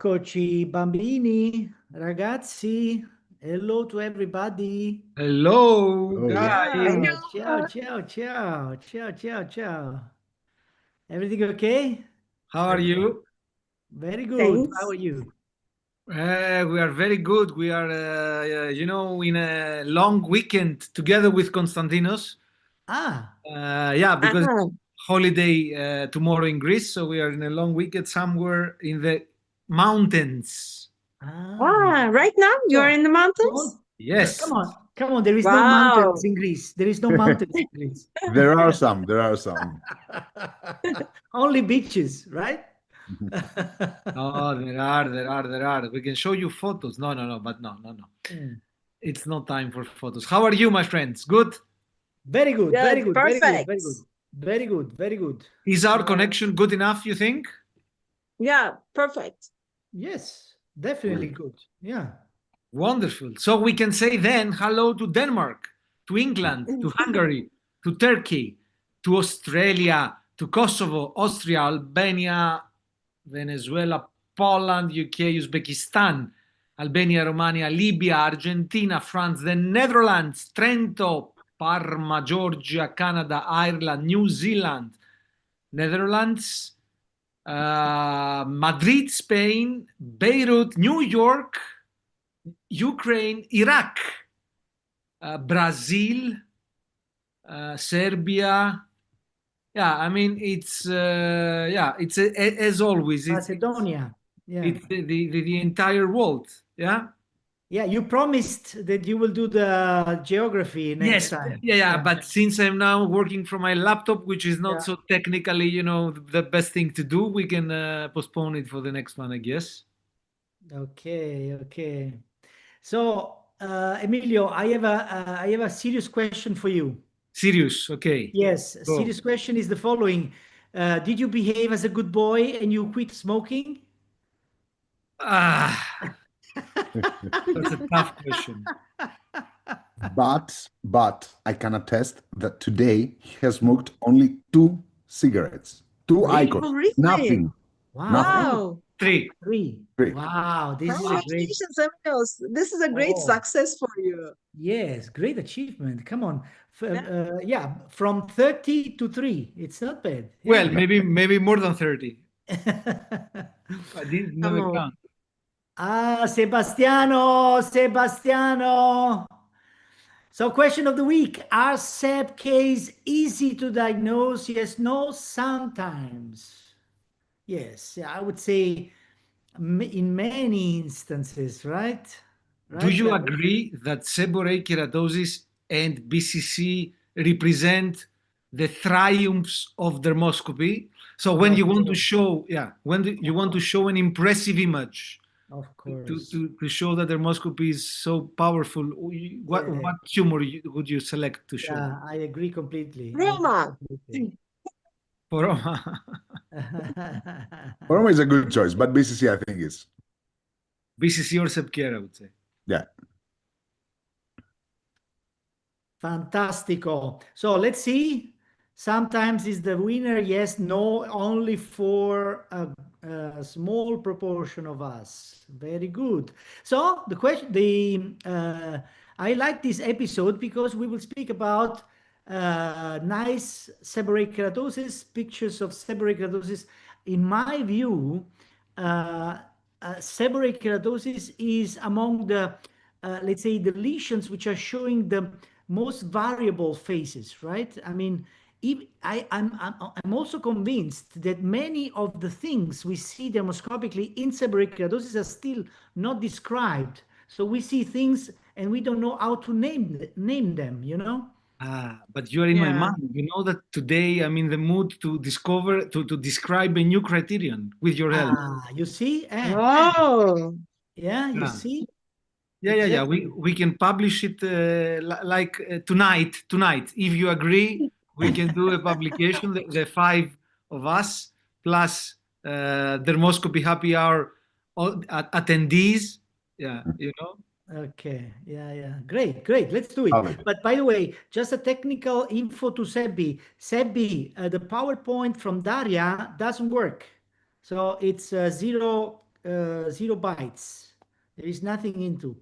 Eccoci, bambini, ragazzi. Hello to everybody. Hello, Oh, yeah. guys. Ciao, ciao, ciao, ciao, ciao, ciao, ciao. Everything okay? How are you? Very good. How are Thanks. you? We are very good. We are, in a long weekend together with Konstantinos. Ah, Yeah, because Ah, holiday tomorrow in Greece, so we are in a long weekend somewhere in the mountains. ah. right now you're So, in the mountains? don't, Yes. come on. There is no mountains Wow. in Greece. There is no mountains in Greece. Yeah. There are some. There are some. Only beaches, right? Oh, there are. We can show you photos. No, but no. Mm. It's not time for photos. How are you, my friends? Good? Very good, very Good. good, very good, very Perfect. good, very good, very good. Is our connection good enough, you think? Yeah, perfect. Yes, definitely Great. good. Yeah. Wonderful. So we can say then hello to Denmark, to England, to Hungary, to Turkey, to Australia, to Kosovo, Austria, Albania, Venezuela, Poland, UK, Uzbekistan, Albania, Romania, Libya, Argentina, France, the Netherlands, Trento, Parma, Georgia, Canada, Ireland, New Zealand, Netherlands, Madrid, Spain, Beirut, New York, Ukraine, Iraq, Brazil, Serbia. Yeah, I mean it's as always Macedonia. Yeah. it's the entire world. Yeah. Yeah, you promised that you will do the geography next Yes, time. yeah, Yeah. but since I'm now working from my laptop, which is not Yeah. so technically, the best thing to do, we can postpone it for the next one, I guess. Okay, okay. So, Emilio, I have a serious question for you. Serious, okay. Yes, a Go. serious question is the following. Did you behave as a good boy and you quit smoking? Ah, that's a tough question. But I can attest that today he has smoked only 2 cigarettes, two Really? Oh, icons, really? nothing, Wow, nothing. only Wow. Three. three. Great. Wow, this is a great. Congratulations, Emilos. This is a great Oh, success for you. yes, great achievement. Come on. Yeah. Yeah, from 30 to 3. It's not bad. Well, Yeah. maybe more than 30. I didn't Come never on. count. Ah, Sebastiano, Sebastiano. So, question of the week. Are SEP case easy to diagnose? Yes, no, sometimes. Yes, yeah, I would say in many instances, right? Do Right? you agree that seborrheic keratosis and BCC represent the triumphs of dermoscopy? So when Of you want to course. show, yeah, you want to show an impressive image Of to, course. to show that dermoscopy is so powerful, Yeah, what tumor would you select to show? yeah, I agree completely. I agree Roma. completely. For Roma is a good choice, but BCC I think is BCC or Sepkera, I would say. yeah. Fantastico. So let's see. Sometimes is the winner, yes, no, only for a small proportion of us. Very good. So the question, I like this episode because we will speak about nice seborrheic keratosis, pictures of seborrheic keratosis. In my view, uh, seborrheic keratosis is among the, let's say, the lesions which are showing the most variable phases, right? I mean, I'm also convinced that many of the things we see dermoscopically in seborrheic keratosis are still not described. So we see things and we don't know how to name them, you know? But you are in my Yeah. mind. You know that today I'm in the mood to discover, to describe a new criterion with your help. Ah, you see? Oh, Yeah, you Yeah. see? Yeah. Exactly. We can publish it like tonight. Tonight, if you agree, we can do a publication. The five of us plus Dermoscopy Happy Hour attendees. Yeah, you know. Okay, yeah. Great, great. Let's do it. Love it. But by the way, just a technical info to Sebbi. Sebbi, the PowerPoint from Daria doesn't work. So it's zero zero bytes. There is nothing into.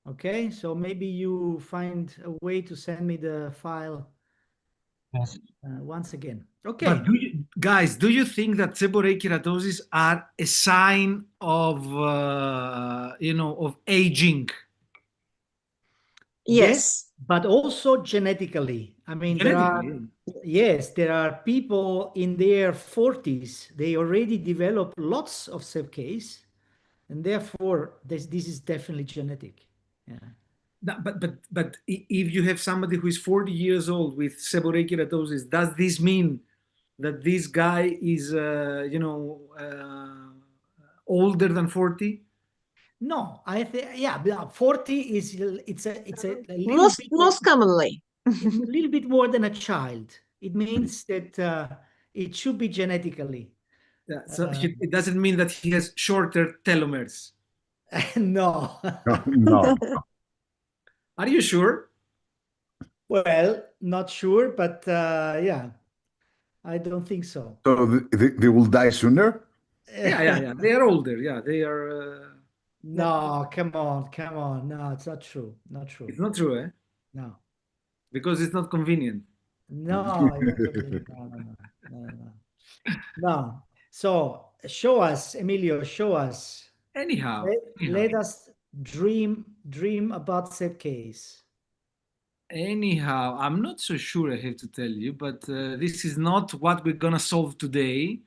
Okay, so maybe you find a way to send me the file once again. Okay. But guys, do you think that seborrheic keratosis are a sign of, of aging? Yes. But also genetically. I mean, Genetically, there are people in their 40s, they already develop lots of sepcase, and therefore this is definitely genetic. Yeah. If you have somebody who is 40 years old with seborrheic keratosis, does this mean that this guy is, older than 40? No, I think, yeah, 40 is, it's a little Most bit most commonly. it's a little bit more than a child. It means that it should be genetically. Yeah, so it doesn't mean that he has shorter telomeres. No. No. Are you sure? Well, not sure, but yeah, I don't think so. So they will die sooner? Yeah. They are older. Yeah, they are. No, come on, come on. No, it's not true. Not true. It's not true, eh? No. Because it's not convenient. No, it's not convenient. No. No. So show us, Emilio, show us. Anyhow, Let us dream about that case. I'm not so sure I have to tell you, but this is not what we're gonna solve today.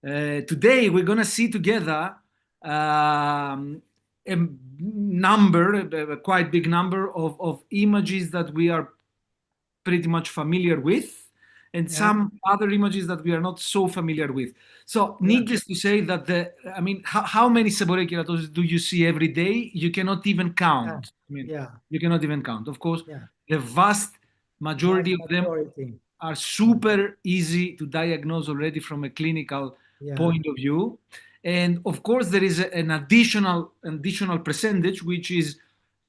Today we're gonna see together a number, a quite big number of images that we are pretty much familiar with, and some other images that we are not so familiar with. So, needless to say that how many seborrheic keratosis do you see every day? You cannot even count. You cannot even count. Of course, the vast majority of them are super easy to diagnose already from a clinical point of view. And of course, there is an additional percentage which is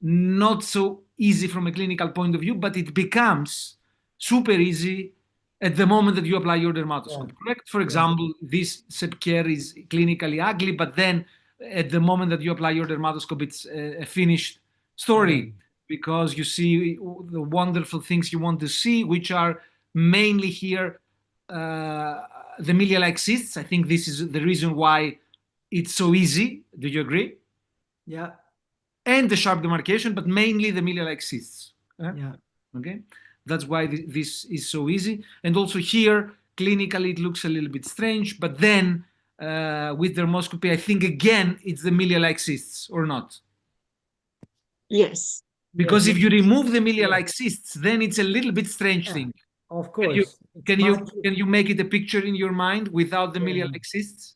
not so easy from a clinical point of view, but it becomes super easy at the moment that you apply your dermatoscope. Correct? For example, this sepcare is clinically ugly, but then at the moment that you apply your dermatoscope, it's a finished story because you see the wonderful things you want to see, which are mainly here the milia-like cysts. I think this is the reason why it's so easy. Do you agree? Yeah. And the sharp demarcation, but mainly the milia-like cysts. Yeah. Okay, that's why this is so easy. And also here, clinically, it looks a little bit strange, but then with dermoscopy, I think again it's the milia-like cysts, or not? Yes. Because if you remove the milia-like cysts, then it's a little bit strange thing. Of course. Can you make it a picture in your mind without the milia-like cysts?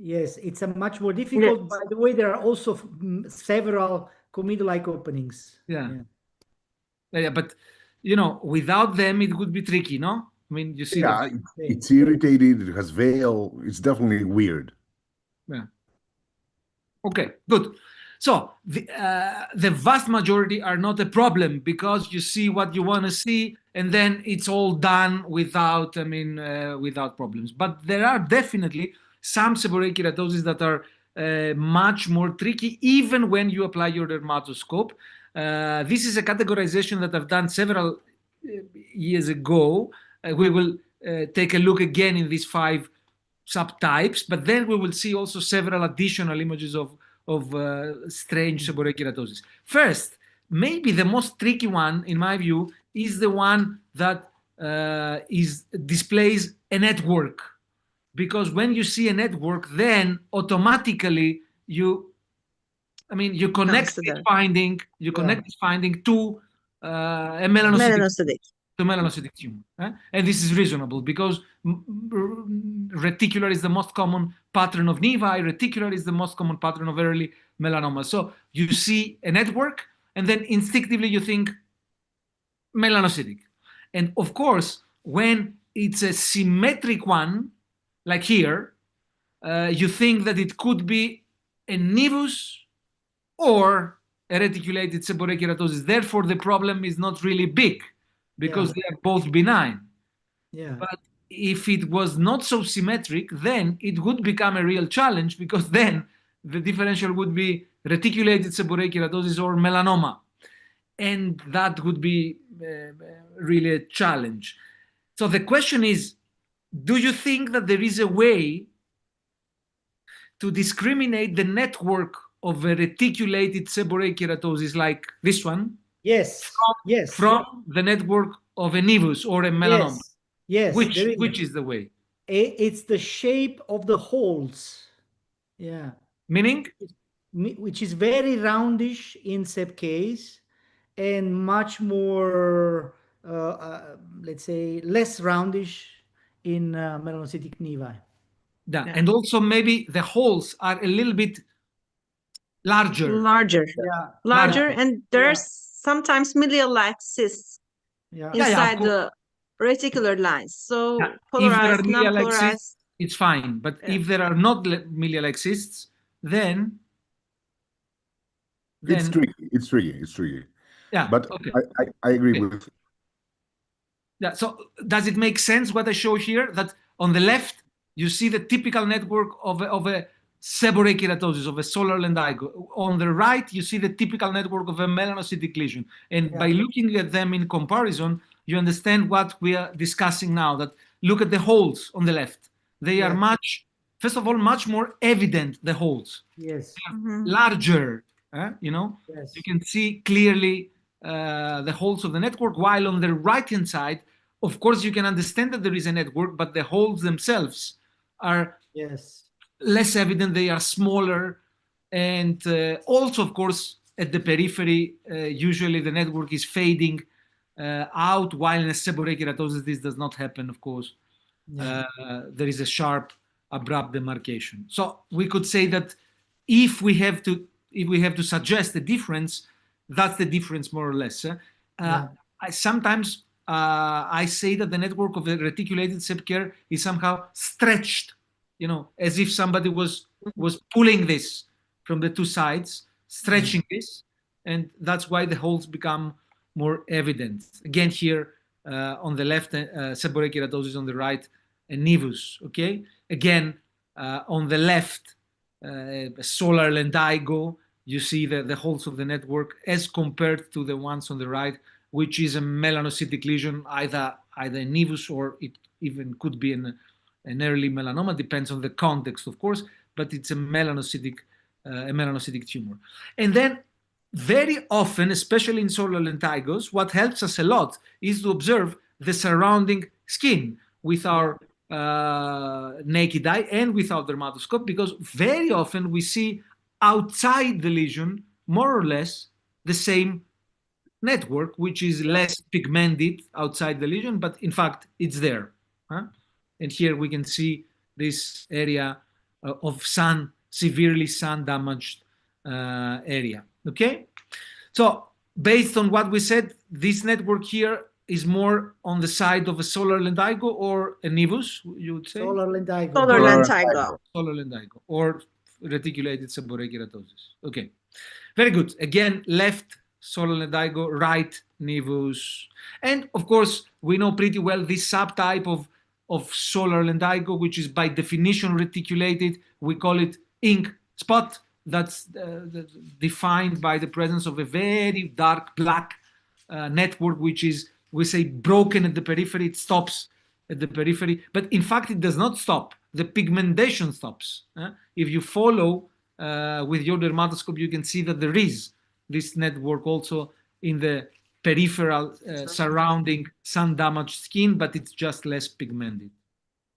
Yes, it's a much more difficult. By the way, there are also several comedo-like openings. Yeah, but without them, it would be tricky, no? I mean, you see Yeah, it's irritated, it has veil, it's definitely weird. Yeah. Okay, good. So the vast majority are not a problem because you see what you want to see, and then it's all done without, without problems. But there are definitely some seborrheic keratosis that are much more tricky, even when you apply your dermatoscope. This is a categorization that I've done several years ago. We will take a look again in these 5 subtypes, but then we will see also several additional images of strange seborrheic keratosis. First, maybe the most tricky one, in my view, is the one that displays a network. Because when you see a network, then automatically you connect this finding to a melanocytic tumor. And this is reasonable because reticular is the most common pattern of nevi, reticular is the most common pattern of early melanoma. So you see a network, and then instinctively you think melanocytic. And of course, when it's a symmetric one, like here, you think that it could be a nevus or a reticulated seborrheic keratosis. Therefore, the problem is not really big because they are both benign. Yeah. But if it was not so symmetric, then it would become a real challenge, because then the differential would be reticulated seborrheic keratosis or melanoma. And that would be really a challenge. So the question is, do you think that there is a way to discriminate the network of a reticulated seborrheic keratosis like this one Yes. Yes. from the network of a nevus or a melanoma? Yes. Yes. Which is the way? It's the shape of the holes. Yeah. Meaning? Which is very roundish in sep case and much more, let's say, less roundish in melanocytic nevi. Yeah. Yeah. And also maybe the holes are a little bit larger. Larger. Yeah. Larger, Yeah. and there's sometimes milial-like cysts Yeah. Yeah, inside of course. the reticular lines. So Yeah. If there are polarized, milial-like non-polarized. cysts, it's fine. But Yeah. if there are not milial-like cysts, then It's tricky. It's tricky. It's tricky. yeah. But Okay. I agree Okay. with. Yeah. So does it make sense what I show here? That on the left you see the typical network of a seborrheic keratosis, of a solar lendigo. On the right you see the typical network of a melanocytic lesion. And by looking at them in comparison, you understand what we are discussing now. That look at the holes on the left. They are first of all, much more evident, the holes. Yes. Larger, you Yes. can see clearly the holes of the network, while on the right hand side, of course, you can understand that there is a network, but the holes themselves are Yes. less evident. They are smaller, and also, of course, at the periphery, usually the network is fading out, while in a seborrheic keratosis this does not happen, of course. There is a sharp, abrupt demarcation. So we could say that if we have to suggest a difference, that's the difference, more or less. Sometimes I say that the network of the reticulated sepker is somehow stretched, as if somebody was pulling this from the two sides, stretching this, and that's why the holes become more evident. Again, here on the left, seborrheic keratosis, on the right, nevus. Okay. Again, on the left, solar lendigo. You see the holes of the network as compared to the ones on the right, which is a melanocytic lesion, either a nevus, or it even could be an early melanoma. Depends on the context, of course, but it's a melanocytic tumor. And then very often, especially in solar lentigos, what helps us a lot is to observe the surrounding skin with our naked eye and without dermatoscope, because very often we see outside the lesion more or less the same network, which is less pigmented outside the lesion, but in fact it's there. And here we can see this area of severely sun damaged area. Okay, so based on what we said, this network here is more on the side of a solar lendigo or a nevus, you would say? Solar lendigo. Solar lendigo. Solar lendigo or reticulated seborrheic keratosis. Okay, very good. Again, left solar lendigo, right nevus. And of course, we know pretty well this subtype of solar lendigo, which is by definition reticulated. We call it ink spot. That's defined by the presence of a very dark black network, which is, we say, broken at the periphery. It stops at the periphery, but in fact it does not stop. The pigmentation stops. If you follow with your dermatoscope, you can see that there is this network also in the peripheral surrounding sun damaged skin, but it's just less pigmented.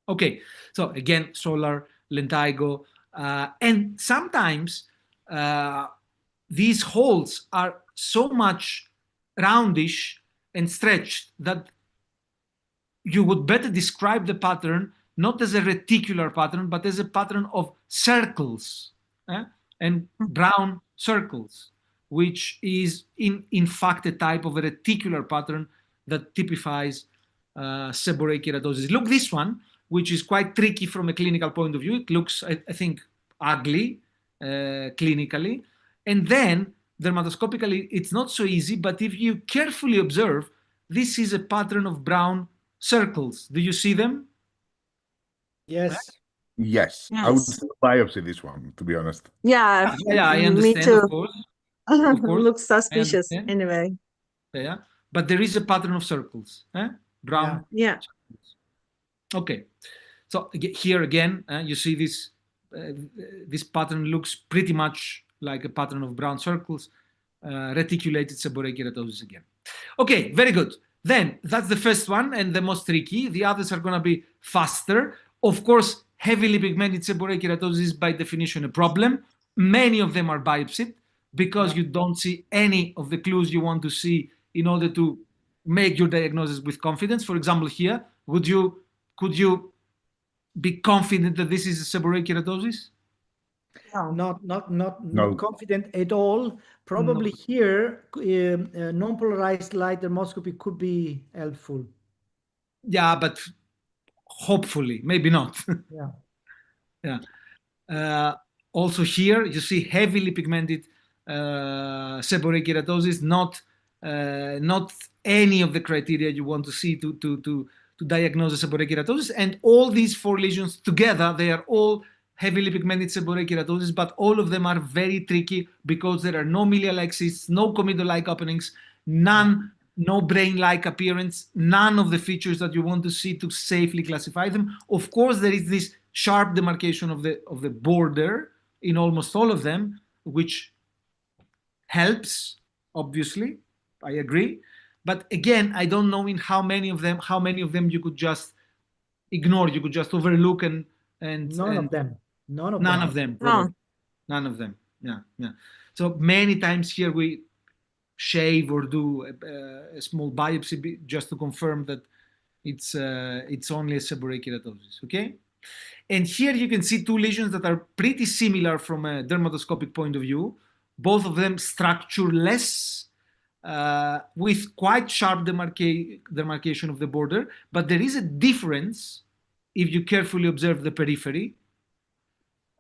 Okay, so again, solar lendigo, and sometimes these holes are so much roundish and stretched that you would better describe the pattern not as a reticular pattern, but as a pattern of circles and brown circles, which is in fact a type of a reticular pattern that typifies seborrheic keratosis. Look, this one, which is quite tricky from a clinical point of view. It looks, I think, ugly clinically. And then dermatoscopically, it's not so easy, but if you carefully observe, this is a pattern of brown circles. Do you see them? Yes. Yes, I would Yes. still biopsy this one, to be honest. Yeah, Yeah, I me understand, too. of course. Of course, Looks I suspicious understand. anyway. Yeah, but there is a pattern of circles, brown Yeah. circles. Okay, so here again, you see this. This pattern looks pretty much like a pattern of brown circles, reticulated seborrheic keratosis again. Okay, very good. Then that's the first one and the most tricky. The others are going to be faster. Of course, heavily pigmented seborrheic keratosis is by definition a problem. Many of them are biopsied because you don't see any of the clues you want to see in order to make your diagnosis with confidence. For example, here, could you be confident that this is a seborrheic keratosis? No. Not confident at all. Probably here, non-polarized light dermoscopy could be helpful. Yeah, but hopefully, maybe not. Yeah. Yeah. Also here, you see heavily pigmented seborrheic keratosis, not any of the criteria you want to see to diagnose seborrheic keratosis. And all these four lesions together, they are all heavily pigmented seborrheic keratosis, but all of them are very tricky because there are no milia-like cysts, no comedon-like openings, no brain-like appearance, none of the features that you want to see to safely classify them. Of course, there is this sharp demarcation of the border in almost all of them, which helps, obviously, I agree. But again, I don't know in how many of them you could just ignore, you could just overlook and None of them. None of none them. of them, No. probably. None of them. Yeah. So many times here we shave or do a small biopsy just to confirm that it's only a seborrheic keratosis. Okay. And here you can see two lesions that are pretty similar from a dermatoscopic point of view, both of them structureless, with quite sharp demarcation of the border, but there is a difference if you carefully observe the periphery.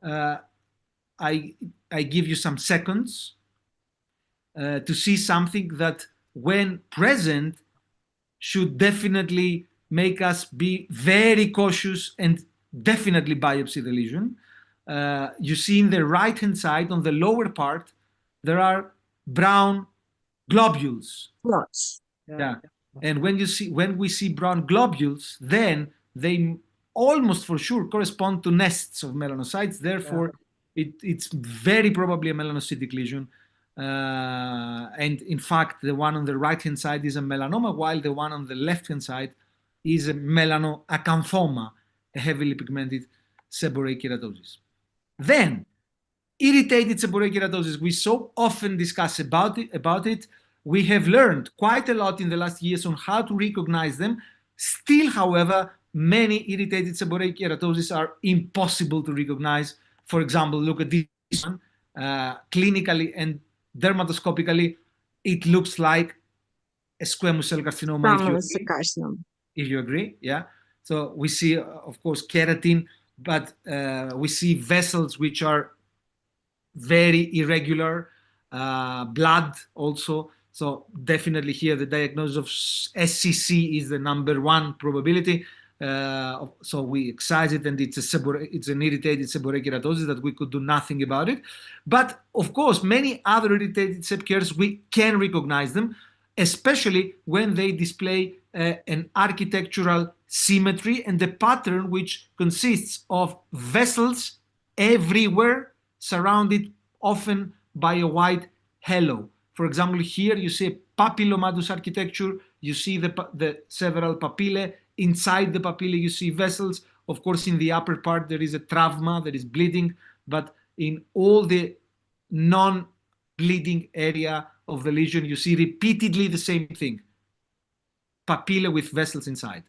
I give you some seconds to see something that, when present, should definitely make us be very cautious and definitely biopsy the lesion. You see in the right-hand side, on the lower part, there are brown globules. Lots. Yeah. And when we see brown globules, then they almost for sure correspond to nests of melanocytes. Therefore, it's very probably a melanocytic lesion. And in fact, the one on the right-hand side is a melanoma, while the one on the left-hand side is a melanoacanthoma, a heavily pigmented seborrheic keratosis. Then, irritated seborrheic keratosis, we so often discuss about it. We have learned quite a lot in the last years on how to recognize them. Still, however, many irritated seborrheic keratosis are impossible to recognize. For example, look at this one. Clinically and dermatoscopically, it looks like a squamous cell carcinoma. If you agree, yeah. So we see, of course, keratin, but we see vessels which are very irregular, blood also. So definitely here the diagnosis of SCC is the number one probability. So we excise it, and it's an irritated seborrheic keratosis that we could do nothing about it. But of course, many other irritated seb-kers, we can recognize them, especially when they display an architectural symmetry and the pattern which consists of vessels everywhere, surrounded often by a white halo. For example, here you see a papillomatous architecture, you see the several papillae. Inside the papillae you see vessels. Of course, in the upper part there is a trauma, there is bleeding, but in all the non-bleeding area of the lesion you see repeatedly the same thing, papillae with vessels inside.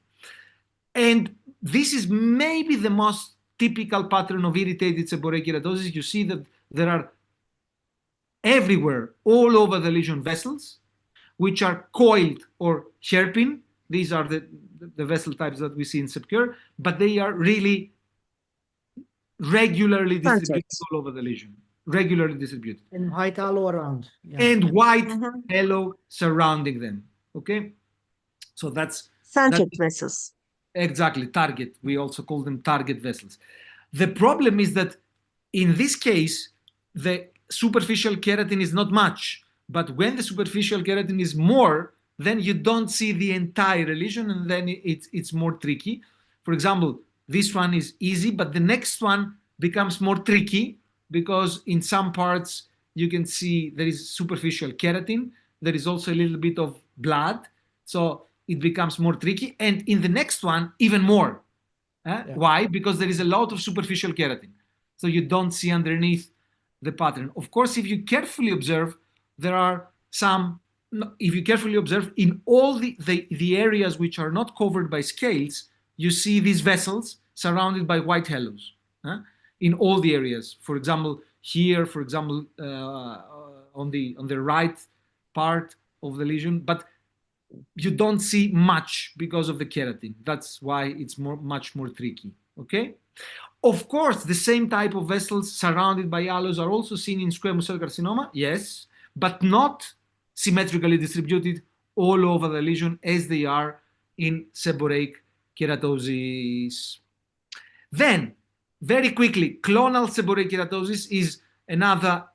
And this is maybe the most typical pattern of irritated seborrheic keratosis. You see that there are everywhere, all over the lesion, vessels which are coiled or hairpin. These are the vessel types that we see in seb-ker, but they are really regularly distributed all over the lesion, regularly distributed. And white halo around. Yeah. And white halo surrounding them. Okay, so Centered vessels. Exactly, target. We also call them target vessels. The problem is that in this case, the superficial keratin is not much, but when the superficial keratin is more, then you don't see the entire lesion, and then it's more tricky. For example, this one is easy, but the next one becomes more tricky because in some parts you can see there is superficial keratin. There is also a little bit of blood, so it becomes more tricky. And in the next one, even more. Yeah. Why? Because there is a lot of superficial keratin. So you don't see underneath the pattern. Of course, if you carefully observe, there are some, if you carefully observe in all the areas which are not covered by scales, you see these vessels surrounded by white halos in all the areas. For example, here, for example, on the right part of the lesion, but you don't see much because of the keratin. That's why it's much more tricky. Okay. Of course, the same type of vessels surrounded by halos are also seen in squamous cell carcinoma, yes, but not symmetrically distributed all over the lesion as they are in seborrheic keratosis. Then, very quickly, clonal seborrheic keratosis is another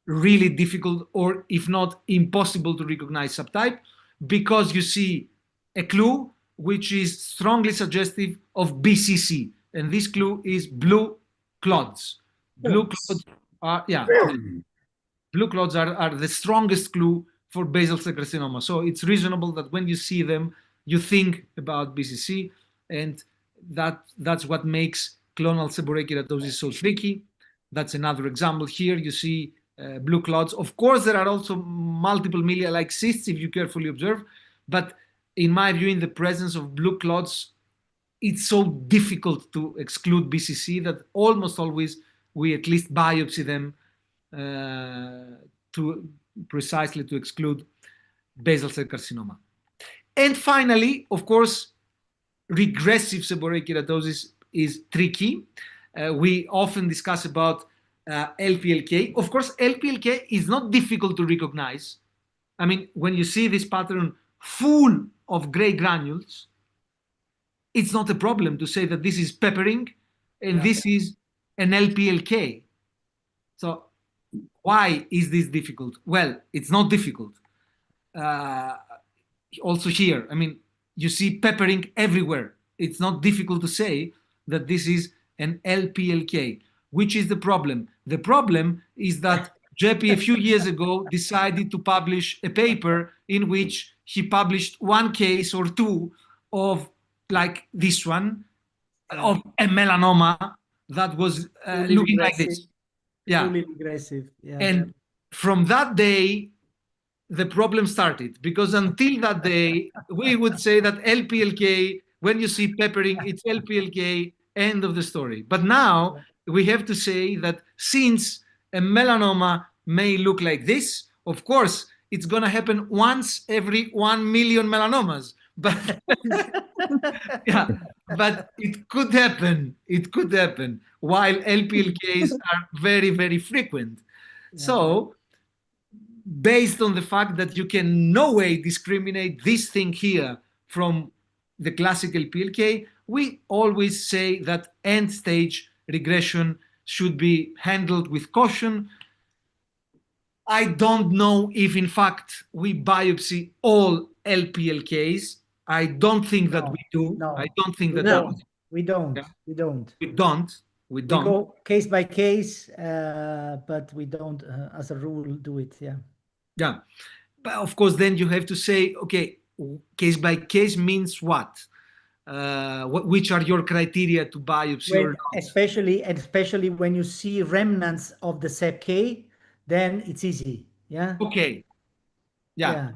really difficult, or if not impossible, to recognize subtype, because you see a clue which is strongly suggestive of BCC, and this clue is blue clods. Blue clods are, yeah, blue clods are the strongest clue for basal cell carcinoma. So it's reasonable that when you see them, you think about BCC, and that's what makes clonal seborrheic keratosis so tricky. That's another example here. You see blue clods. Of course, there are also multiple milia-like cysts if you carefully observe, but in my view, in the presence of blue clods, it's so difficult to exclude BCC that almost always we at least biopsy them to precisely to exclude basal cell carcinoma. And finally, of course, regressive seborrheic keratosis is tricky. We often discuss about LPLK. Of course, LPLK is not difficult to recognize. I mean, when you see this pattern full of gray granules, it's not a problem to say that this is peppering and this is an LPLK. So why is this difficult? Well, it's not difficult. Also here, I mean, you see peppering everywhere. It's not difficult to say that this is an LPLK. Which is the problem? The problem is that Jeppy a few years ago decided to publish a paper in which he published one case or two of like this one, of a melanoma that was looking like this. Yeah. Fully regressive. Yeah. And from that day, the problem started, because until that day, we would say that LPLK, when you see peppering, it's LPLK, end of the story. But now we have to say that since a melanoma may look like this, of course, it's going to happen once every 1 million melanomas. But yeah, but it could happen. It could happen while LPLKs are very, very frequent. So, based on the fact that you can no way discriminate this thing here from the classical PLK, we always say that end stage regression should be handled with caution. I don't know if in fact we biopsy all LPLKs. I don't think that we do. No, I don't think that No. we don't. Yeah. We don't. we don't. We We don't. go case by case, but we don't, as a rule, do it. Yeah. Yeah. But of course, then you have to say, okay, case by case means what? Which are your criteria to biopsy or When, not? especially when you see remnants of the SEPK, then it's easy. Yeah. Okay. Yeah. Yeah.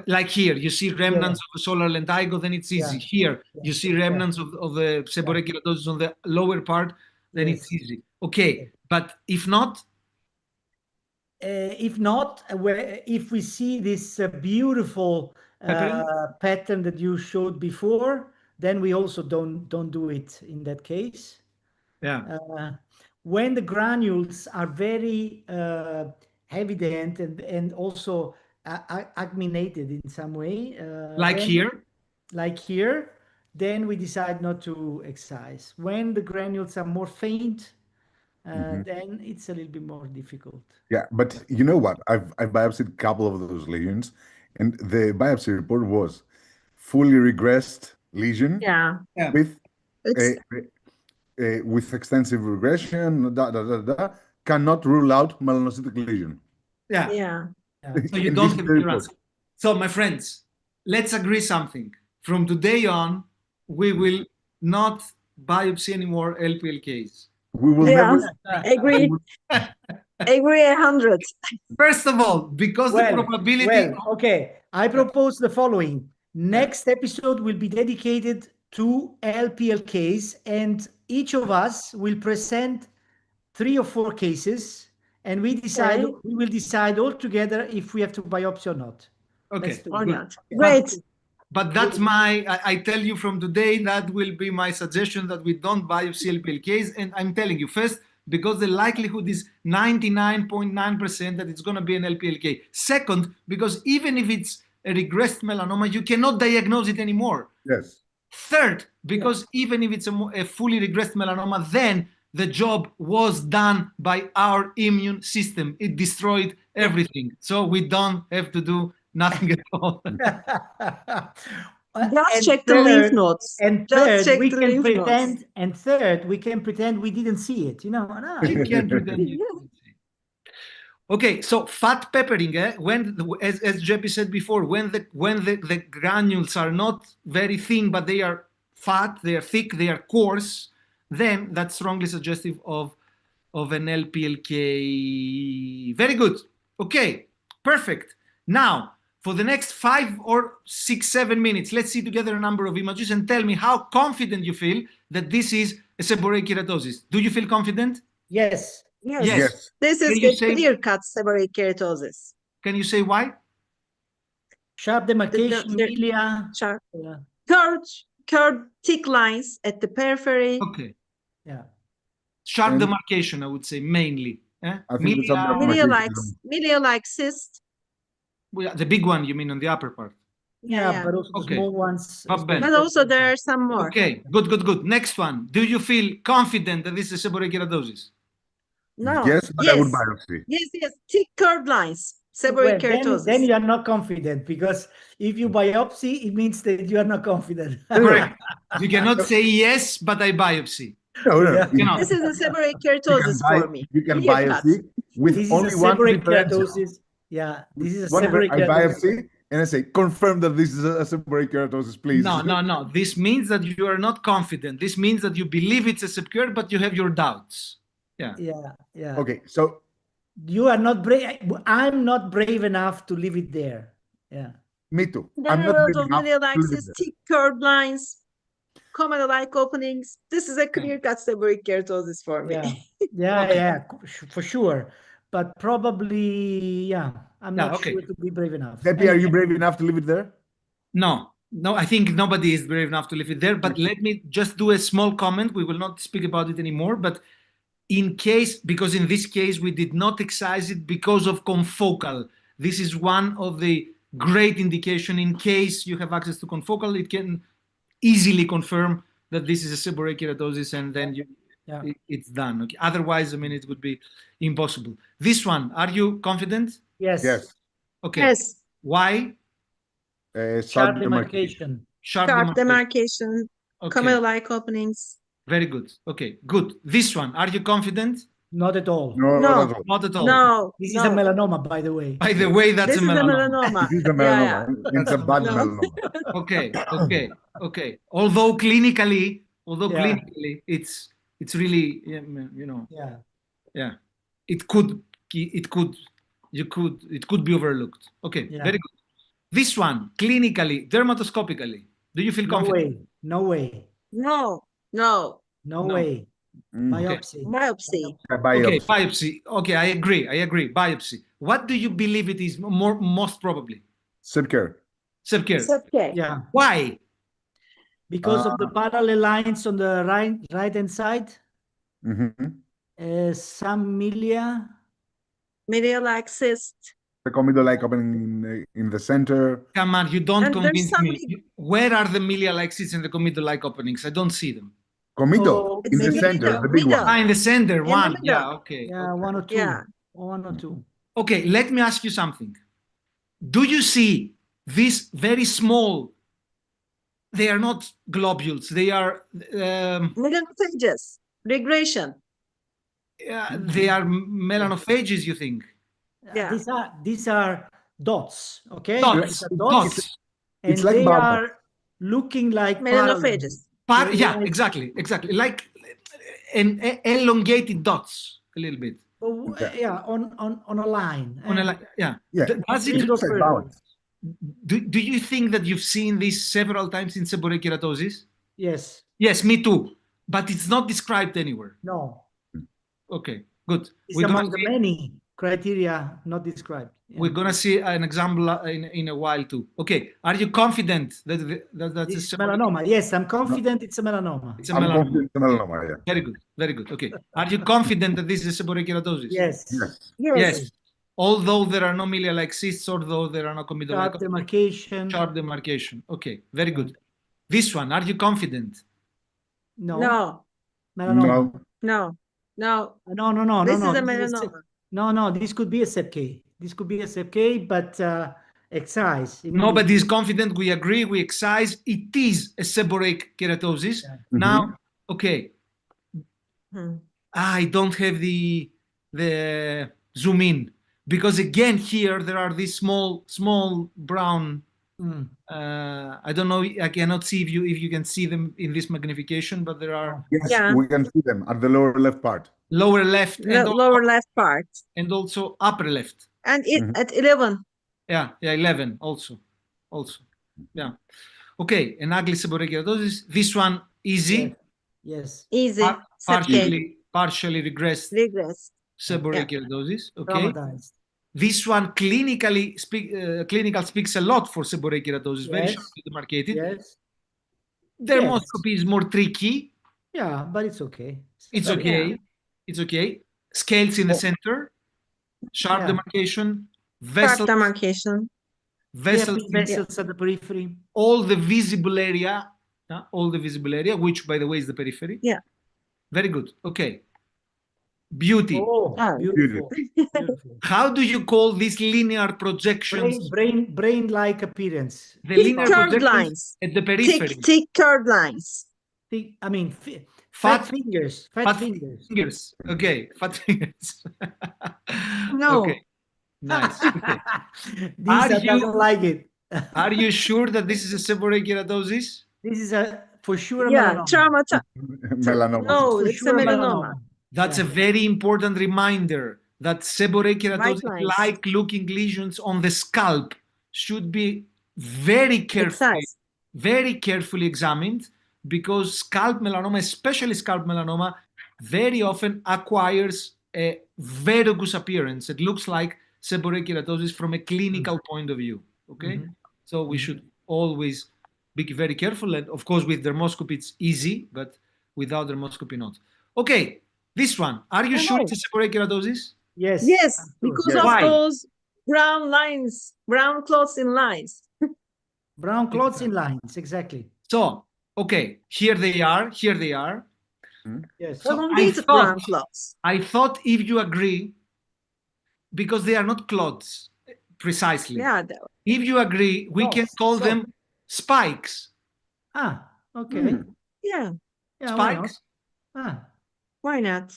Like here, you see remnants of a solar lentigo, then it's easy. Yeah. Here, you see remnants of the seborrheic keratosis on the lower part, then it's easy. Okay. But if not, if we see this beautiful Peppering? pattern that you showed before, then we also don't do it in that case. yeah. When the granules are very evident and also agglutinated in some way, Like then, here, like here, then we decide not to excise. When the granules are more faint, then it's a little bit more difficult. Yeah, but you know what? I've biopsied a couple of those lesions, and the biopsy report was fully regressed lesion Yeah. Yeah. with It's with extensive regression. Cannot rule out melanocytic lesion. Yeah. yeah. So you And don't this is have the clear report. answer. So, my friends, let's agree something. From today on, we will not biopsy anymore LPLKs. We will Yeah. never. Agree. Agree 100. First of all, because the probability. Okay. I propose the following. Next episode will be dedicated to LPLKs, and each of us will present 3 or 4 cases, and we Okay. will decide all together if we have to biopsy or not. Okay, Let's do Or it. not. But- Great. But that's I tell you from today, that will be my suggestion, that we don't biopsy LPLKs. And I'm telling you, first, because the likelihood is 99.9% that it's going to be an LPLK. Second, because even if it's a regressed melanoma, you cannot diagnose it anymore. Yes. Third, because even if it's a fully regressed melanoma, then the job was done by our immune system. It destroyed everything. So we don't have to do nothing at all. Just And check the lymph third- nodes. And Just third, check we the can lymph nodes. pretend. And third, we can pretend we didn't see it. You know, no. You can pretend you didn't see. Okay, so fat peppering, when, as Jeppy said before, when the granules are not very thin, but they are fat, they are thick, they are coarse, then that's strongly suggestive of an LPLK. Very good. Okay, perfect. Now, for the next 5 or 6, 7 minutes, let's see together a number of images and tell me how confident you feel that this is a seborrheic keratosis. Do you feel confident? Yes. Yes. Yes. This Can is you the say- clear-cut seborrheic keratosis. Can you say why? Sharp demarcation, the- milia. Sharp. Yeah. Curved thick lines at the periphery. Okay. Yeah. Sharp And- demarcation, I would say, mainly. I think the Milia- subdemarcation- Milia-like cyst. the big one, you mean, on the upper part? Yeah, but also the Okay. small ones. Not bad. But also there are some more. Okay, good. Next one. Do you feel confident that this is seborrheic keratosis? No. Yes, but I would biopsy. Yes. Thick curved lines. Well, Seborrheic keratosis. then you are not confident, because if you biopsy, it means that you are not confident. Correct. You cannot say yes, but I biopsy. No. Yeah. You know. This is a seborrheic keratosis for me. You can Clear cut. biopsy with This is only a one seborrheic differential. keratosis. Yeah, this is a Whenever seborrheic I keratosis. biopsy and I say, confirm that this is a seborrheic keratosis, please. No. This means that you are not confident. This means that you believe it's a subcure, but you have your doubts. Yeah. Yeah. Okay, so You are not brave. I'm not brave enough to leave it there. Yeah. me too. There I'm are not a lot brave of enough to milia-like leave it cysts, there. thick curved lines, comma-like openings. This is a clear-cut seborrheic keratosis for me. Yeah, for sure. But probably, yeah, I'm Yeah, not okay. sure to be brave enough. Debbie, are you brave enough to leave it there? No, I think nobody is brave enough to leave it there. But let me just do a small comment. We will not speak about it anymore. But in case, because in this case, we did not excise it because of confocal. This is one of the great indication. In case you have access to confocal, it can easily confirm that this is a seborrheic keratosis, and then it's done. Okay. Otherwise, I mean, it would be impossible. This one, are you confident? Yes. Yes. Okay. Yes. Why? Sharp demarcation. Sharp demarcation, Okay. comma-like openings. Very good. Okay, good. This one, are you confident? Not at all. No, No. not at all. Not at all. No. This no. is a melanoma, by the way. By the way, that's This a is a melanoma. melanoma. This is a Yeah, melanoma. It's a bad No. melanoma. Okay. Although clinically, Yeah. it's really, Yeah. it could be overlooked. Okay, Yeah. very good. This one, clinically, dermatoscopically, do you feel No confident? way. No way. No. No No. way. Mm. Biopsy. Biopsy. Okay, Biopsy. biopsy. Okay, I agree. Biopsy. What do you believe it is most probably? Subcare. Subcare. It's okay. Yeah. Why? Because of the parallel lines on the right-hand side, Mhm. some milia. Milia-like cyst. the comedolike opening in the center. Come on, you don't And there's convince some me. Where are the milia-like cysts and the comedo-like openings? I don't see them. Comedo Oh, in It's the in the center, middle, the big middle. one. In the center, In the one. middle. Yeah, okay. yeah, Okay. one or two. Yeah. One or two. Okay, let me ask you something. Do you see these very small? They are not globules. They are Melanophages, regression. they are melanophages. You think? Yeah. These are dots. Okay, Dots. these are dots, Dots. and It's like they bubbles. are looking like Melanophages. Yeah, Like- exactly. Like elongated dots a little bit. Yeah, on a line. Yeah. Yeah, Does it it, looks like balance. do you think that you've seen this several times in seborrheic keratosis? Yes. Yes, me too. But it's not described anywhere. No. Okay, good. It's among the many criteria not described. Yeah. We're gonna see an example in a while too. Okay, are you confident that that's This is a melanoma. Yes, I'm confident it's a melanoma. It's a I'm melanoma. confident it's a melanoma, yeah. Very good, very good. Okay, are you confident that this is a seborrheic keratosis? Yes. Yes. Yes. Although there are no milia-like cysts, although there are no comedo-like Sharp demarcation. sharp demarcation. Okay, very good. This one, are you confident? No. No, Melanoma. no, no. No. This is a This melanoma. no. This could be a SEPK. This could be a SEPK, but excise. Nobody is confident. We agree. We excise. It is a seborrheic keratosis. Yeah. Now, okay, Hmm. I don't have the zoom in because again here there are these small brown. Mm. I don't know. I cannot see if you can see them in this magnification, but there are Yes, Yeah. we can see them at the lower left part. lower left and Lower left part. also upper left. And it Mhm. at 11. Yeah, 11 also. Yeah. Okay, an ugly seborrheic keratosis. This one easy, Yes. Easy. partially regressed Regress. seborrheic keratosis. Okay. Traumatized. This one clinical speaks a lot for seborrheic keratosis. Very Yes. sharply demarcated. Yes. Dermoscopy is more tricky. Yeah, but it's okay. It's Very- okay. It's okay. Scales in the Oh. center. Sharp Yeah. demarcation. Sharp Vessels. demarcation. Vessels. Vessels at the periphery. All the visible area. Which by the way is the periphery. Yeah. Very good. Okay. Beauty. Oh, Ah. beautiful. Beautiful. How do you call these linear projections? Brain-like appearance. The Thick linear curved projections lines. at the periphery. Thick curved lines. I mean, Fat- fat fingers. Fat Fat fingers. fingers. Okay. Fat fingers. No. Okay. Nice. Okay. This Are you- doesn't like it. Are you sure that this is a seborrheic keratosis? This is for sure a Yeah, melanoma. Melanoma. No, For it's sure a melanoma. That's Yeah. a very important reminder that seborrheic keratosis lines. like looking lesions on the scalp should be very carefully examined because scalp melanoma, especially scalp melanoma, very often acquires a verrucous appearance. It looks like seborrheic keratosis from a clinical point of view. Okay, Mhm. so we should always be very careful. And of course, with dermoscopy, it's easy, but without dermoscopy, not. Okay, this one. Are you sure it's a seborrheic keratosis? Yes. Yes, I'm sure. because Yes. of Why? those brown lines, brown clots in lines. Brown clots in lines. Exactly. So, okay, here they are. Yes. So Elongated thought- brown clots. I thought if you agree, because they are not clots precisely. Yeah, If you agree, we can Dots, call so- them spikes. Okay. Hmm. yeah. Yeah. Why not? Spikes. Why not?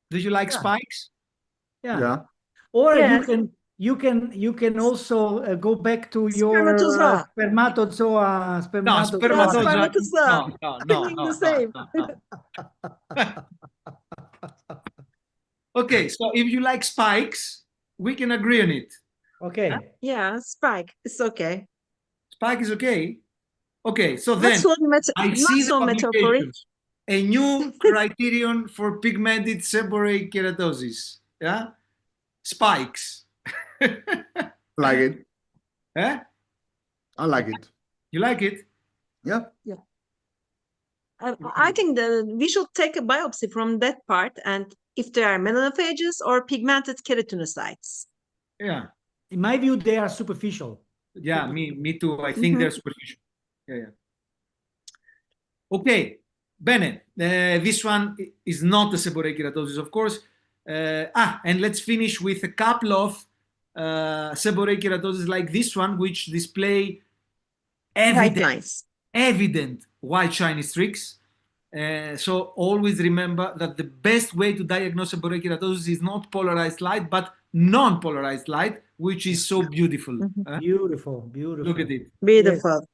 Do you like Yeah. spikes? Yeah. Yeah. Or Yes. you can also go back to your Spermatozoa. spermatozoa. No, spermatozoa. spermatozoa. No. I mean the same. Okay, so if you like spikes, we can agree on it. Okay. Yeah, spike. It's okay. Spike is okay. Okay, so Not then so, I not see the so metaphoric. publications. A new criterion for pigmented seborrheic keratosis. Yeah, spikes. Like it. Eh? I like it. You like it? Yeah. I think we should take a biopsy from that part, and if there are melanophages or pigmented keratinocytes. Yeah, In my view, they are superficial. yeah, me too. I think Mhm. they're superficial. Yeah, yeah. Okay, bene. This one is not a seborrheic keratosis, of course. And let's finish with a couple of seborrheic keratosis like this one, which display White evident, lines. evident white shiny streaks. So always remember that the best way to diagnose seborrheic keratosis is not polarized light, but non-polarized light, which is so beautiful. Mhm. Beautiful, Look beautiful. at it. Yes, Beautiful.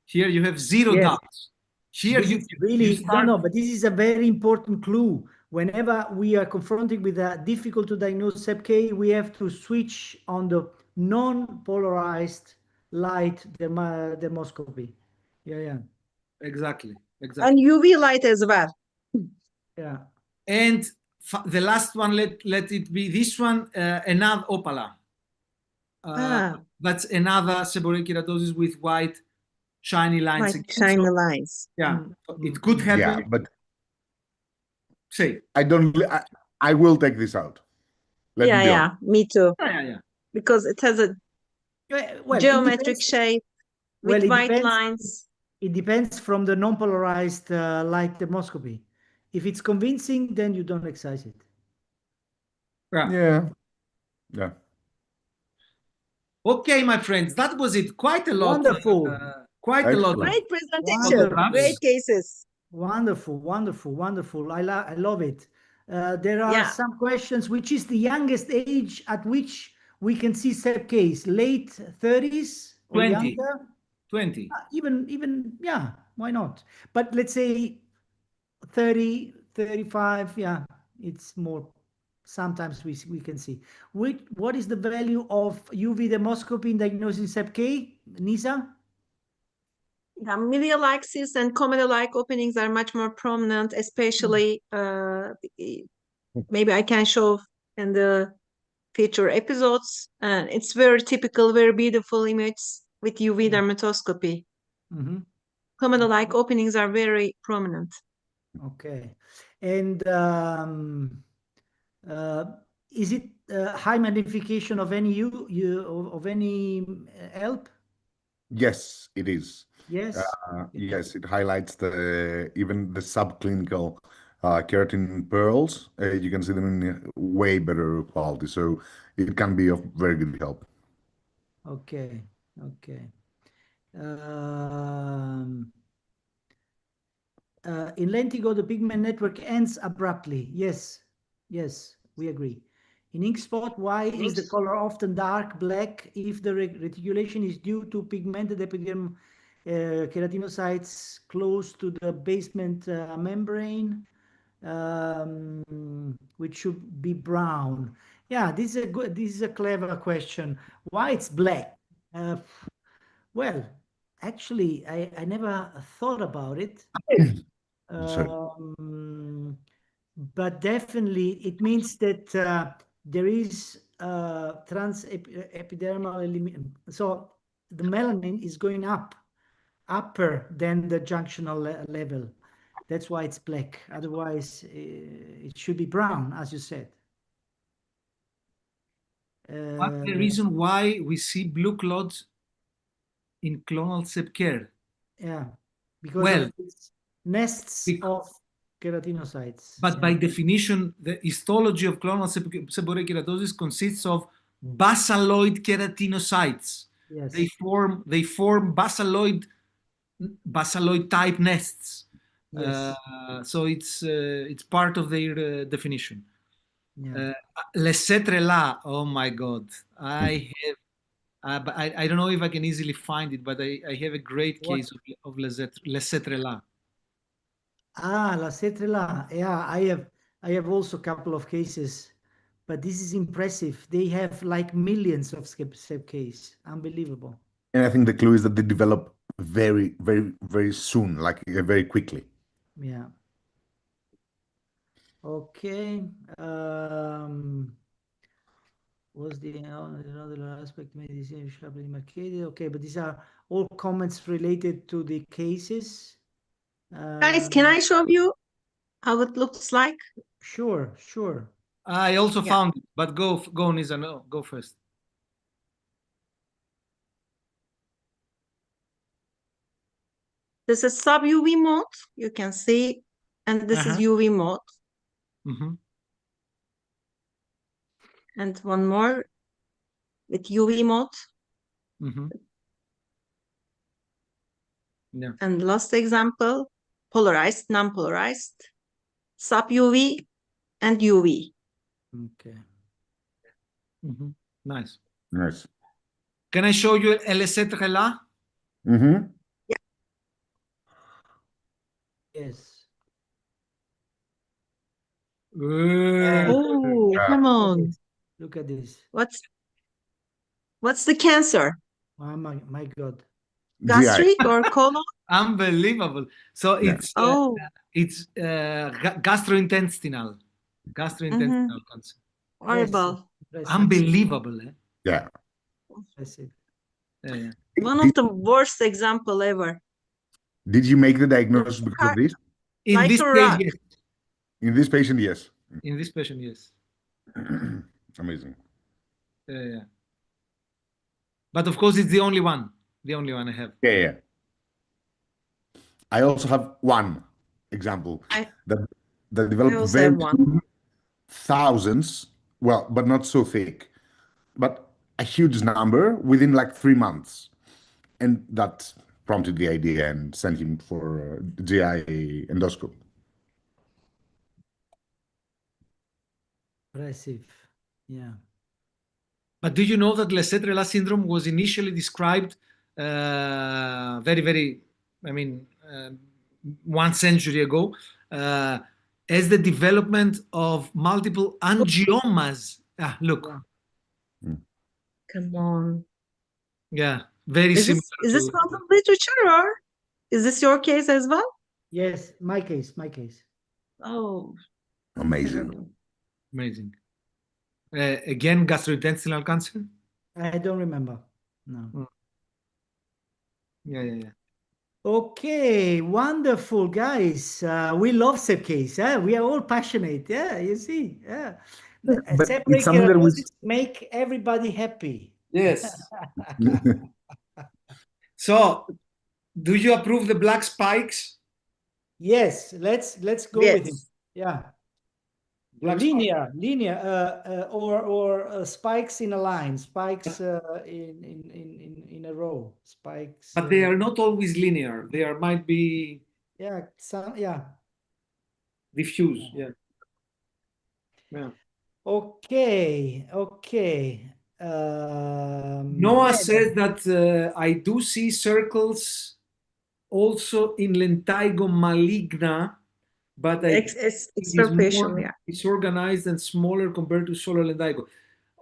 Here you have zero yes. doubts. Here This you, is you really, start. no, but this is a very important clue. Whenever we are confronted with a difficult to diagnose SEPK, we have to switch on the non-polarized light dermoscopy. Yeah, yeah, Exactly, And exactly. UV light as well. yeah. And the last one, let it be this one, another opala. Ah, That's another seborrheic keratosis with white shiny lines white again. shiny So lines. yeah, Mm, it mm, could mm. Yeah, happen. but Say, I don't. I will take this out. Let me Yeah, be yeah, honest. me too. yeah, yeah, yeah. Because it has a Well, it geometric depends. shape Well, with it white depends. lines. It depends from the non-polarized light dermoscopy. If it's convincing, then you don't excise it. Yeah. Yeah, yeah. Okay, my friends, that was it. Quite a lot. Wonderful. Quite a lot of Excellent. Great presentation. photographs. Great cases. Wonderful, wonderful, wonderful. I love it. There are Yeah. some questions. Which is the youngest age at which we can see SEP case? Late 30s or 20, younger? 20. Even, yeah, why not? But let's say 30, 35, yeah, it's more. Sometimes we can see. What is the value of UV dermoscopy in diagnosing SEP-K, Nisa? Yeah, medial axis and comedo-like openings are much more prominent, especially maybe I can show in the future episodes. And it's very typical, very beautiful image with UV dermatoscopy. Mhm. Comedo-like openings are very prominent. Okay. And uh, is it high magnification of any of any help? Yes, it is. Yes. Yes, it highlights the even the subclinical keratin pearls. You can see them in way better quality, so it can be of very good help. Okay. Okay. Um, in lentigo, the pigment network ends abruptly. Yes. Yes, we agree. In ink spot, why is the color often dark black if the reticulation is due to pigmented epidermal keratinocytes close to the basement membrane, which should be brown? Yeah, this is a clever question. Why it's black? Uh, well, actually, I never thought about it. Sorry. But definitely it means that there is trans epidermal so the melanin is going upper than the junctional level. That's why it's black. Otherwise, it should be brown, as you said. What's the Uh, reason why we see blue clots in clonal sepker? yeah, because Well, of its nests bec- of keratinocytes. but Yeah. by definition, the histology of clonal seborrheic keratosis consists of basaloid keratinocytes. They Yes. form basaloid type nests. Yes. So it's part of their definition. Yeah. Lesetre oh my God, I have. But I don't know if I can easily find it, but I have a great What? case of Lesetre. La Cetrela. Yeah, I have also a couple of cases, but this is impressive. They have like millions of step case. Unbelievable. And I think the clue is that they develop very, very, very soon, like very quickly. Yeah. Okay. Was the another aspect medicine sharply marketed? Okay, but these are all comments related to the cases. Guys, can Um, I show you how it looks like? sure, sure. I also Yeah. found it, but go Nisa, no, go first. This is sub UV mode, you can see, and this is UV mode. Mhm. And one more with UV mode. Mhm. Yeah. And last example, polarized, non-polarized, sub UV and UV. Okay. Mhm. Nice. Nice. Can I show you l'être là? Mm-hmm. Yes. Oh, Yeah. come Look at on. this. Look at this. What's the cancer? Oh my God. GI. Gastric or colon? Unbelievable. So Yeah. Oh, it's gastrointestinal cancer. horrible. Impressive. Unbelievable, eh? Yeah. Impressive. Yeah, yeah. One Did, of the worst example ever. did you make the diagnosis because of this? In Like this a case, rock. yes. In this patient, yes. In this patient, yes. Amazing. Yeah, yeah. But of course, it's the only one. The only one I have. Yeah, yeah. I also have one example I that that I developed also have very one. soon, thousands, well, but not so thick, but a huge number within like 3 months. And that prompted the idea and sent him for GI endoscopy. Impressive. Yeah. But do you know that Leclerc syndrome was initially described very, very, I mean, 1 century ago, as the development of multiple angiomas? Ah, look, Yeah. Come on. yeah, very Is similar this to. from the literature or is this your case as well? Yes, my case. Oh, Amazing. terrible. Amazing. Again, gastrointestinal cancer? I don't remember. No. Mm. Yeah, yeah, yeah. Okay, wonderful, guys. We love case. We are all passionate. Yeah, you see. Yeah. But it's Separate something that keratosis was make everybody happy. Yes. So, do you approve the black spikes? Yes, let's go with him. Yes. Yeah. Black spikes. Linear, or spikes in a line, spikes in a row, spikes. But they are not always linear. They are might be Yeah, some, yeah. diffuse. Yeah. Yeah. Okay. Noah Then, says that I do see circles also in lentigo maligna, but I it is Extrafacial, more yeah. disorganized and smaller compared to solar lentigo.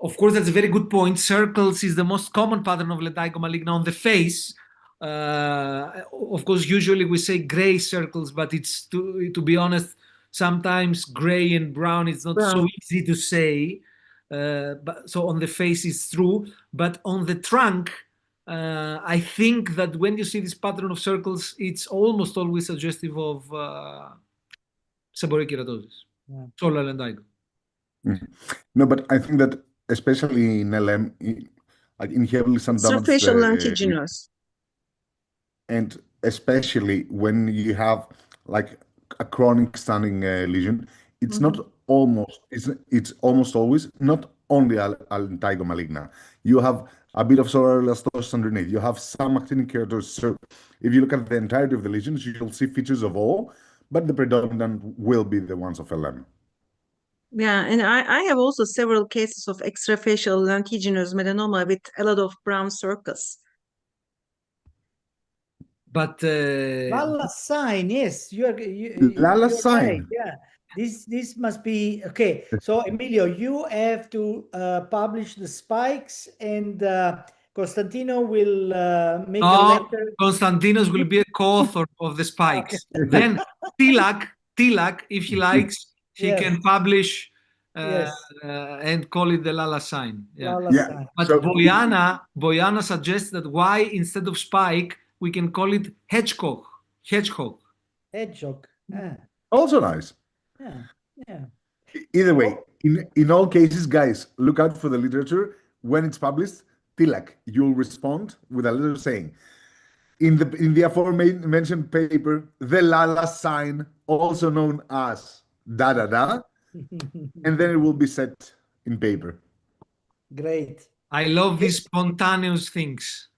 Of course, that's a very good point. Circles is the most common pattern of lentigo maligna on the face. Of course, usually we say gray circles, but it's to be honest, sometimes gray and brown is not so Brown. easy to say. But so on the face is true, but on the trunk, I think that when you see this pattern of circles, it's almost always suggestive of seborrheic keratosis, yeah. solar lentigo. no, but I think that especially in LM, like in heavily sun damaged, Extrafacial lentiginous. and especially when you have like a chronic standing lesion, it's not almost it's almost always not only lentigo maligna. You have a bit of solar elastosis underneath. You have some actinic keratosis. So if you look at the entirety of the lesions, you'll see features of all, but the predominant will be the ones of LM. Yeah, and I have also several cases of extrafacial lentiginous melanoma with a lot of brown circles. But Lala sign, yes, Lala you're right. sign. Yeah, this must be okay. So Emilio, you have to publish the spikes, and Constantino will make a letter. Konstantinos will be a co-author of the spikes. Then Tilak, if he likes, he Yes, can publish yes, and call it the Lala sign. Yeah. Lala Yeah. sign. But So Boyana suggests that why instead of spike we can call it hedgehog. Hedgehog. Hedgehog. also nice. Yeah, yeah. Either way, in all cases, guys, look out for the literature. When it's published, Tilak, you'll respond with a letter saying, in the aforementioned paper, the Lala sign, also known as da da da, and then it will be set in paper. Great. I love these spontaneous things.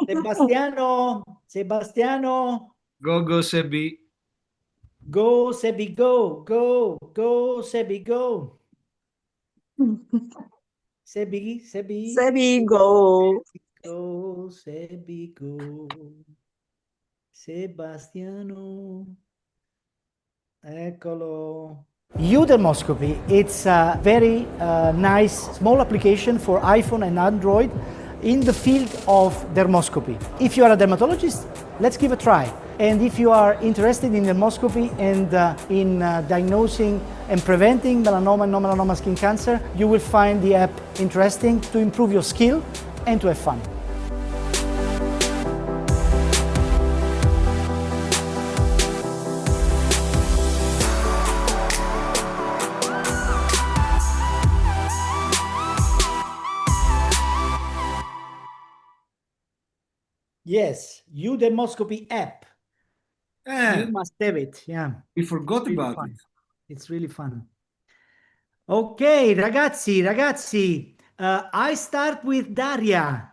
Sebastiano, Sebastiano, Go, Sebi. go, Sebi, go, Sebi, go. Sebi, Sebi, go. go, Sebi, go. Sebastiano. Eccolo. Dermoscopy, it's a very nice small application for iPhone and Android in the field of dermoscopy. If you are a dermatologist, let's give a try. And if you are interested in dermoscopy and in diagnosing and preventing melanoma and non-melanoma skin cancer, you will find the app interesting to improve your skill and to have fun. Yes, Dermoscopy app. You must have it, yeah. We forgot Really about fun. it. It's really fun. Ok, ragazzi, I start with Daria.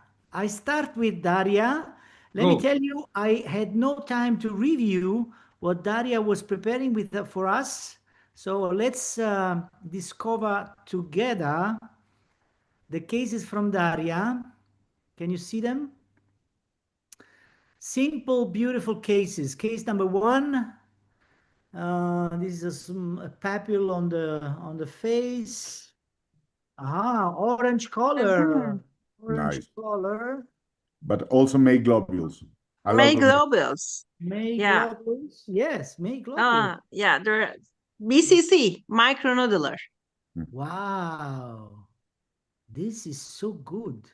Let me Go. tell you, I had no time to review what Daria was preparing for us. So let's discover together the cases from Daria. Can you see them? Simple, beautiful cases. Case number 1. This is a papule on the face. Orange color. Orange Nice. color. But also make globules. A May lot of them. globules. May Yeah. globules. Yes, May globules. Yeah, they're BCC, micronodular. Wow. This is so good.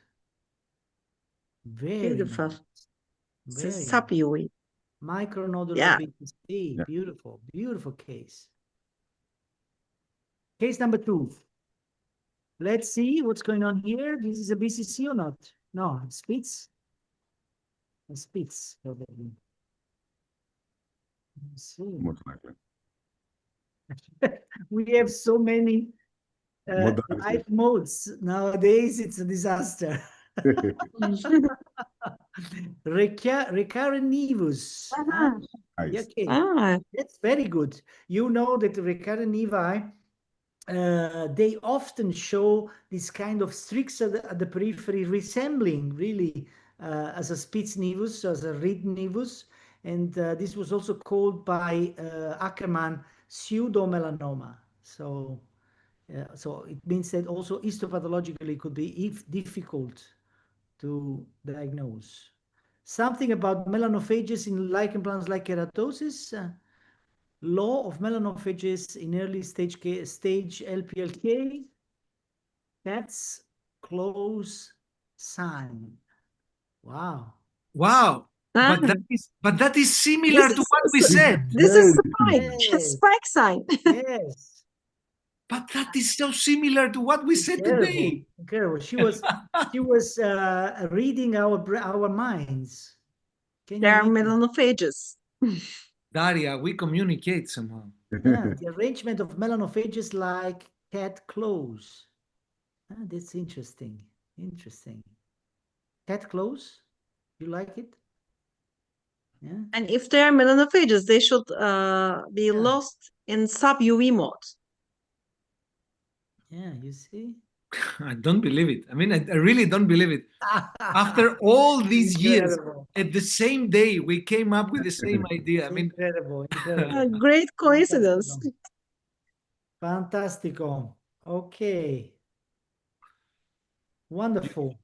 Very Beautiful. nice. It's a Very nice. subUV. Micronodular Yeah. BTC. Yeah. Beautiful. Beautiful case. Case number 2. Let's see what's going on here. This is a BCC or not? No, it's Spitz. It's Spitz. Probably. Let's see. Most likely. We have so many Modalities. life modes nowadays. It's a disaster. Recurrent nevus. Nice. Okay, that's very good. You know that the recurrent nevi, they often show this kind of streaks at the periphery, resembling really as a Spitz nevus, as a reed nevus. And this was also called by Ackermann pseudomelanoma. So it means that also histopathologically could be difficult to diagnose. Something about melanophages in lichen plants like keratosis. Law of melanophages in early stage LPLK. That's close sign. Wow. Wow. But that is similar to what we said. This is Very spike. Spike sign. Yes. But that is so similar to what we said today. Incredible. She was reading our minds. Can They you are imagine? melanophages. Daria, we communicate somehow. Yeah, the arrangement of melanophages like cat claws. That's interesting. Interesting. Cat claws? You like it? Yeah. And if they are melanophages, they should be lost in sub-UV mode. Yeah, you see? I don't believe it. I mean, I really don't believe it. After all these years, at the same day, we came up with the same idea. I mean, incredible. Great coincidence. Fantastico. Okay. Wonderful.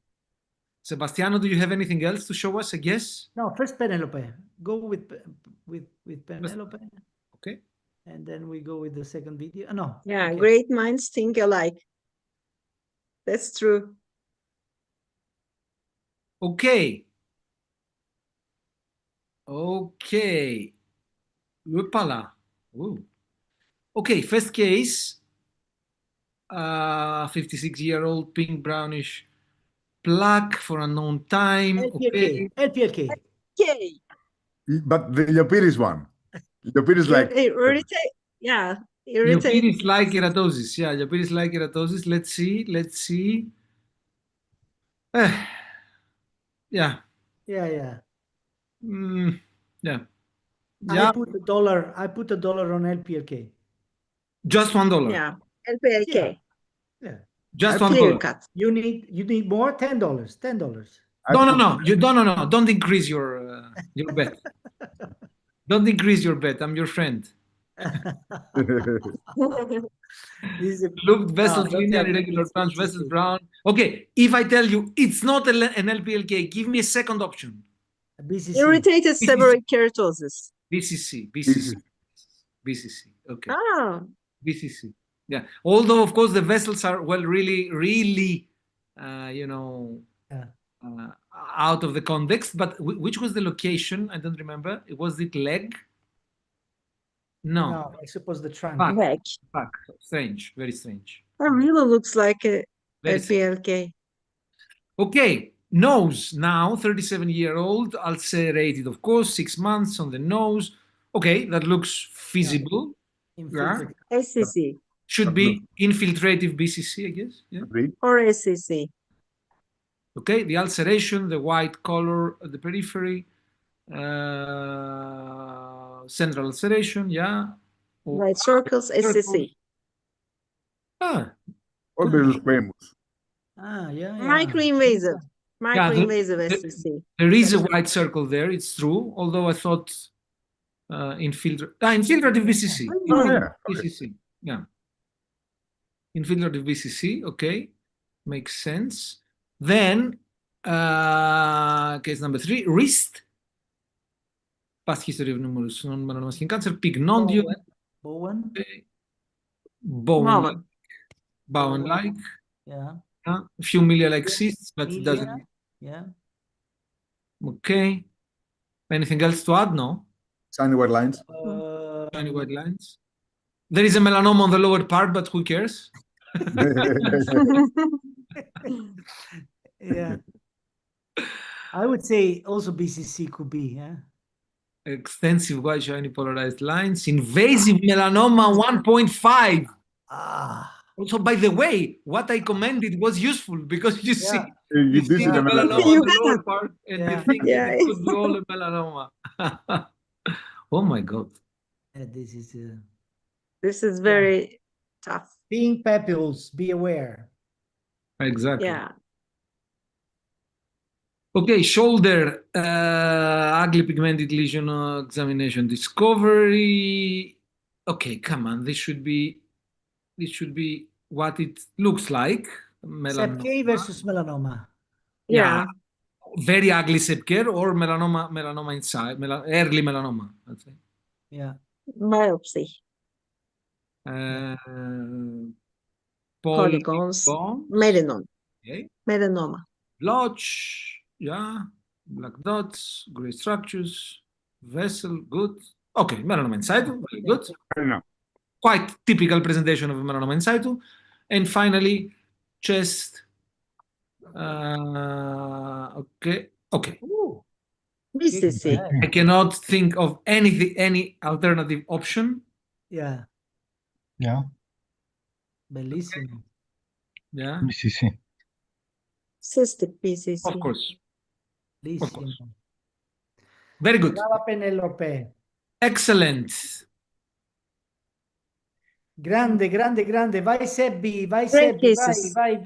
Sebastiano, do you have anything else to show us? I guess. No, first Penelope. Go with Penelope. Okay. And then we go with the second video. No. Yeah, okay. great minds think alike. That's true. Okay. Okay. Whoopala. Ooh. Okay, first case. 56-year-old pink brownish plaque for unknown time. Okay. LPLK. Okay. But the Llopiris one. Llopiris is like Irritate. Yeah. Irritate. Llopiris-like keratosis. Yeah, Llopiris-like keratosis. Let's see. Let's see. Yeah. Yeah. Yeah. I Yeah. put $1 on LPLK. Just $1. Yeah. LPLK. Yeah. Just Clear $1. cut. You need more? $10. $10. No. You no. Don't increase your bet. Don't increase your bet. I'm your friend. This is Looped vessels, don't linear, tell me irregular it's branch vessels, BCC. brown. Okay, if I tell you it's not an LPLK, give me a second option. BCC. Irritated seborrheic keratosis. BCC. Okay. Ah. BCC. Yeah. Although, of course, the vessels are, well, really, out of the context. But which was the location? I don't remember. Was it leg? No. I suppose the trunk. Back. Back. Strange. Very strange. That really looks like a Very LPLK. Okay. Nose now, 37-year-old, ulcerated, of course, 6 months on the nose. Okay, that looks feasible. Yeah. SCC. Should be infiltrative BCC, I guess. Yeah. Or SCC. Okay, the ulceration, the white color at the periphery, central ulceration, yeah. White circles, SCC. Or the squamous. Yeah. Microinvasive. Microinvasive Yeah, SCC. there is a white circle there, it's true, although I thought infiltrative BCC. BCC, yeah. Infiltrative BCC, okay, makes sense. Then, case number 3, wrist. Past history of numerous non-melanoma skin cancer, pig nodule. Bowen. Okay. Bowen-like. Yeah. A few milia-like cysts, but it doesn't. Yeah. Okay. Anything else to add? No. Shiny white lines. Shiny white lines. There is a melanoma on the lower part, but who cares? Yeah. I would say also BCC could be, yeah. Extensive white shiny polarized lines. Invasive melanoma 1.5. Also, by the way, what I commented was useful because you see You do see the the melanoma melanoma. on the lower part and you think it could be all a melanoma. Oh my God. This is very tough. Pink papules, be aware. Exactly. Yeah. Okay, shoulder, ugly pigmented lesion examination discovery. Okay, come on, this should be what it looks like. Sepke versus melanoma. Yeah. Very ugly sepker or melanoma inside, early melanoma, let's say. Yeah. Biopsy. Polygons. Melanoma. Okay. Melanoma. Blotch, yeah. Black dots, gray structures, vessel, good. Okay, melanoma in situ, very good. Quite typical presentation of melanoma in situ. And finally, chest. Okay. BCC. I cannot think of any alternative option. Yeah. Bellissimo. Yeah. BCC. Cystic BCC. Of course. Bellissimo. Very good. Brava Penelope. Excellent. Grande. Vai Sebbi, vai Great Sebbi, cases. vai.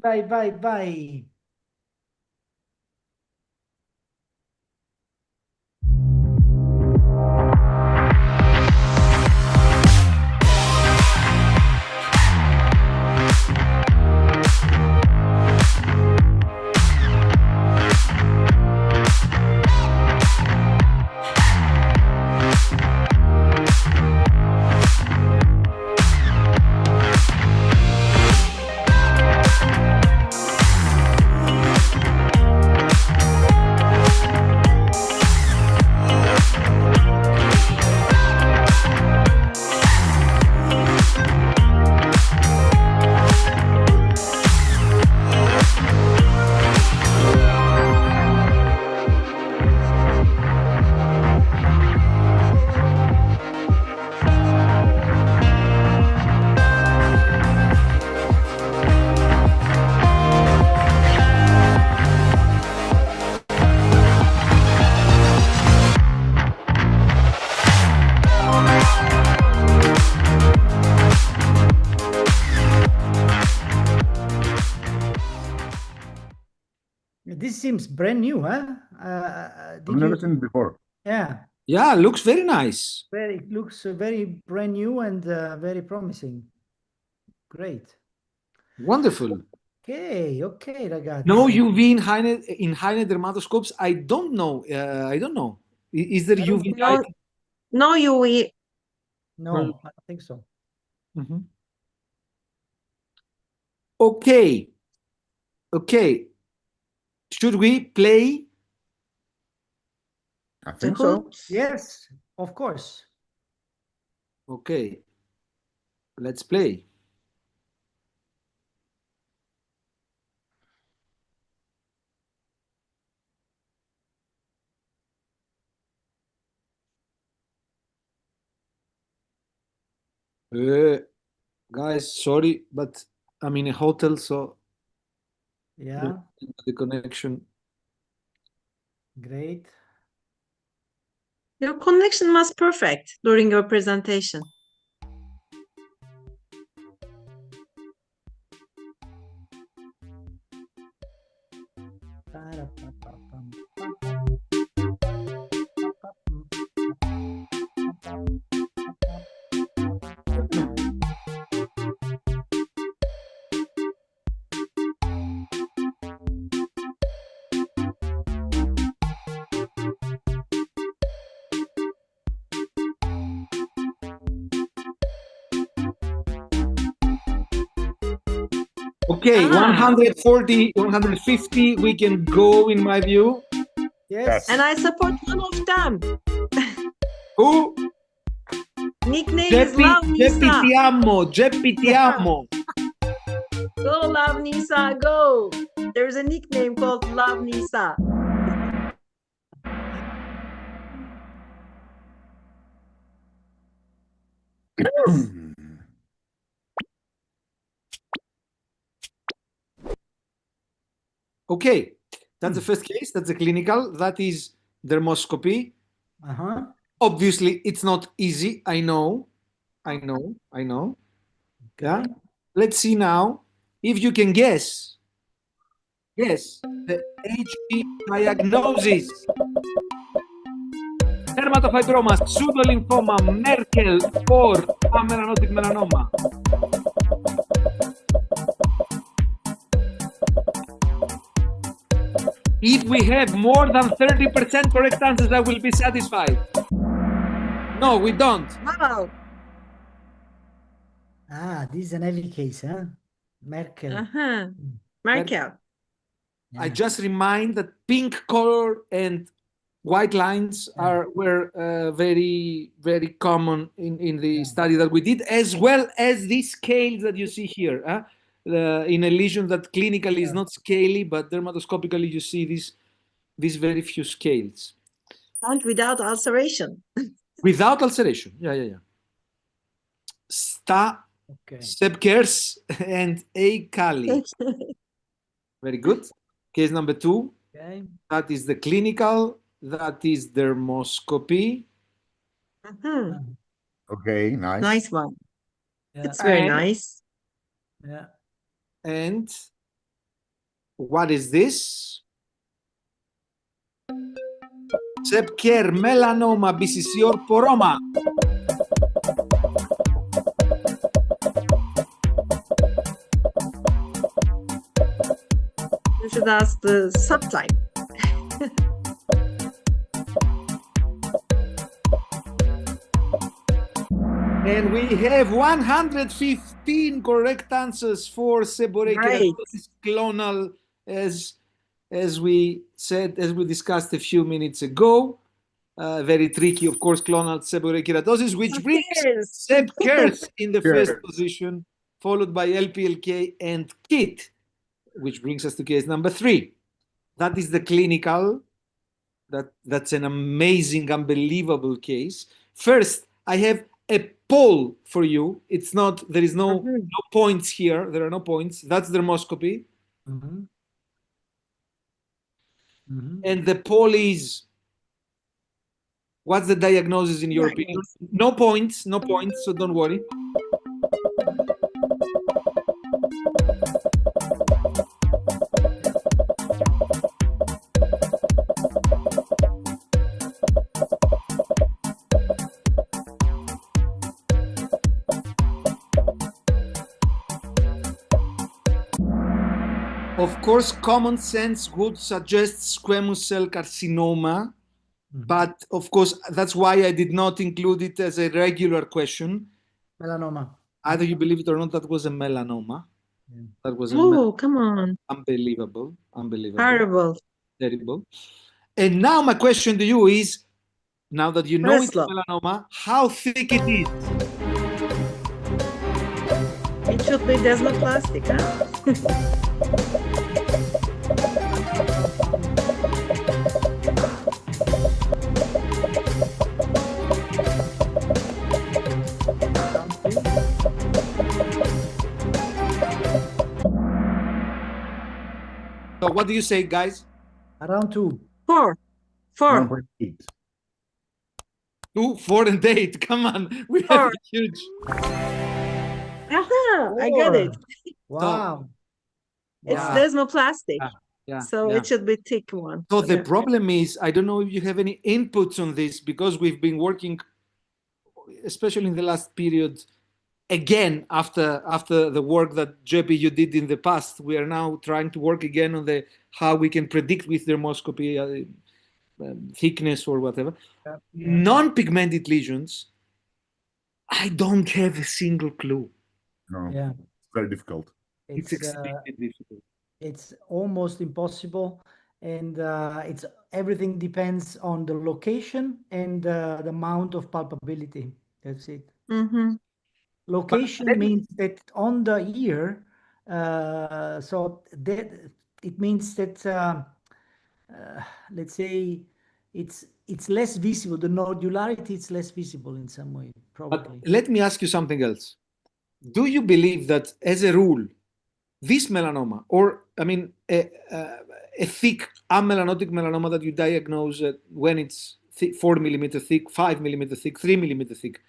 seems brand new, huh? I've Did never you? seen it before. Yeah, Yeah, looks very nice. it looks very brand new and very promising. Great. Wonderful. Okay, No ragazzi. UV in Heine dermatoscopes. I don't know. I don't know. Is there I don't UV think- light? No UV. No, I don't think so. Mhm. Okay. Okay. Should we play? I The think so. hood. Yes, of course. Okay. Let's play. Guys, sorry, but I'm in a hotel, so Yeah, the connection. great. Your connection was perfect during your presentation. Okay, Ah. 140, 150, we can go in my view. Yes. And I support one of them. Who? Nickname is Geppi, Love Geppi Nisa. ti amo, Geppi ti amo. Go Love Nisa, go. There's a nickname called Love Nisa. Okay, that's the first case. That's the clinical. That is dermoscopy. Uh-huh. Obviously, it's not easy. I know. Yeah. Okay. Let's see now if you can guess. Yes, the HB diagnosis. Dermatofibromas, pseudolymphoma, Merkel, or amelanotic melanoma. If we have more than 30% correct answers, I will be satisfied. No, we don't. Wow. Ah, this is an heavy case, huh? Merkel. Uh-huh. Merkel. I Yeah. just remind that pink color and white lines were very, very common in the study that we did, as well as these scales that you see here. In a lesion that clinically is not scaly, but dermatoscopically you see these very few scales. And without ulceration. Without ulceration. Yeah. Sta, Okay. Sebkers, and A. Kali. Very good. Case number 2. Okay. That is the clinical. That is dermoscopy. Mhm. Okay, nice. Nice one. Yeah. It's very And- nice. Yeah. And what is this? Sebker melanoma bisicior poroma. You should ask the subtype. And we have 115 correct answers for seborrheic Great. keratosis clonal, as we said, as we discussed a few minutes ago. Very tricky, of course, clonal seborrheic keratosis, which brings Yes. Seb Kers in the first Kers. position, followed by LPLK and KIT, which brings us to case number 3. That is the clinical. That's an amazing, unbelievable case. First, I have a poll for you. It's not, there is no points here. There are no points. That's dermoscopy. Mm-hmm. Mm-hmm. And the poll is, what's the diagnosis in your opinion? No points, so don't worry. Of course, common sense would suggest squamous cell carcinoma, but of course, that's why I did not include it as a regular question. Melanoma. Either you believe it or not, that was a melanoma. Yeah. That was Oh, come on. unbelievable, unbelievable, Horrible. terrible. And now my question to you is, now that you know it's Tesla. melanoma, how thick it is? It should be desmoplastic, huh? So what do you say, guys? Around 2. 4. 4. 1.8. 2, 4, and 8. Come on, we have 4. a huge. Aha, I got it. Wow. It's Wow. desmoplastic. Yeah, So yeah. it should be thick one. So the Yeah. problem is, I don't know if you have any inputs on this, because we've been working, especially in the last period, again after the work that JP you did in the past. We are now trying to work again on the how we can predict with dermoscopy thickness or whatever. Yeah. Non-pigmented lesions, I don't have a single clue. No, Yeah. it's very difficult. It's It's extremely difficult. it's almost impossible, and it's everything depends on the location and the amount of palpability. That's it. Mm-hmm. Location let me- means that on the ear, so that it means that let's say it's less visible. The nodularity is less visible in some way, But probably. let me ask you something else. Do you believe that, as a rule, this melanoma, or I mean, a thick amelanotic melanoma that you diagnose when it's 4 millimeter thick, 5 millimeter thick, 3 millimeter thick,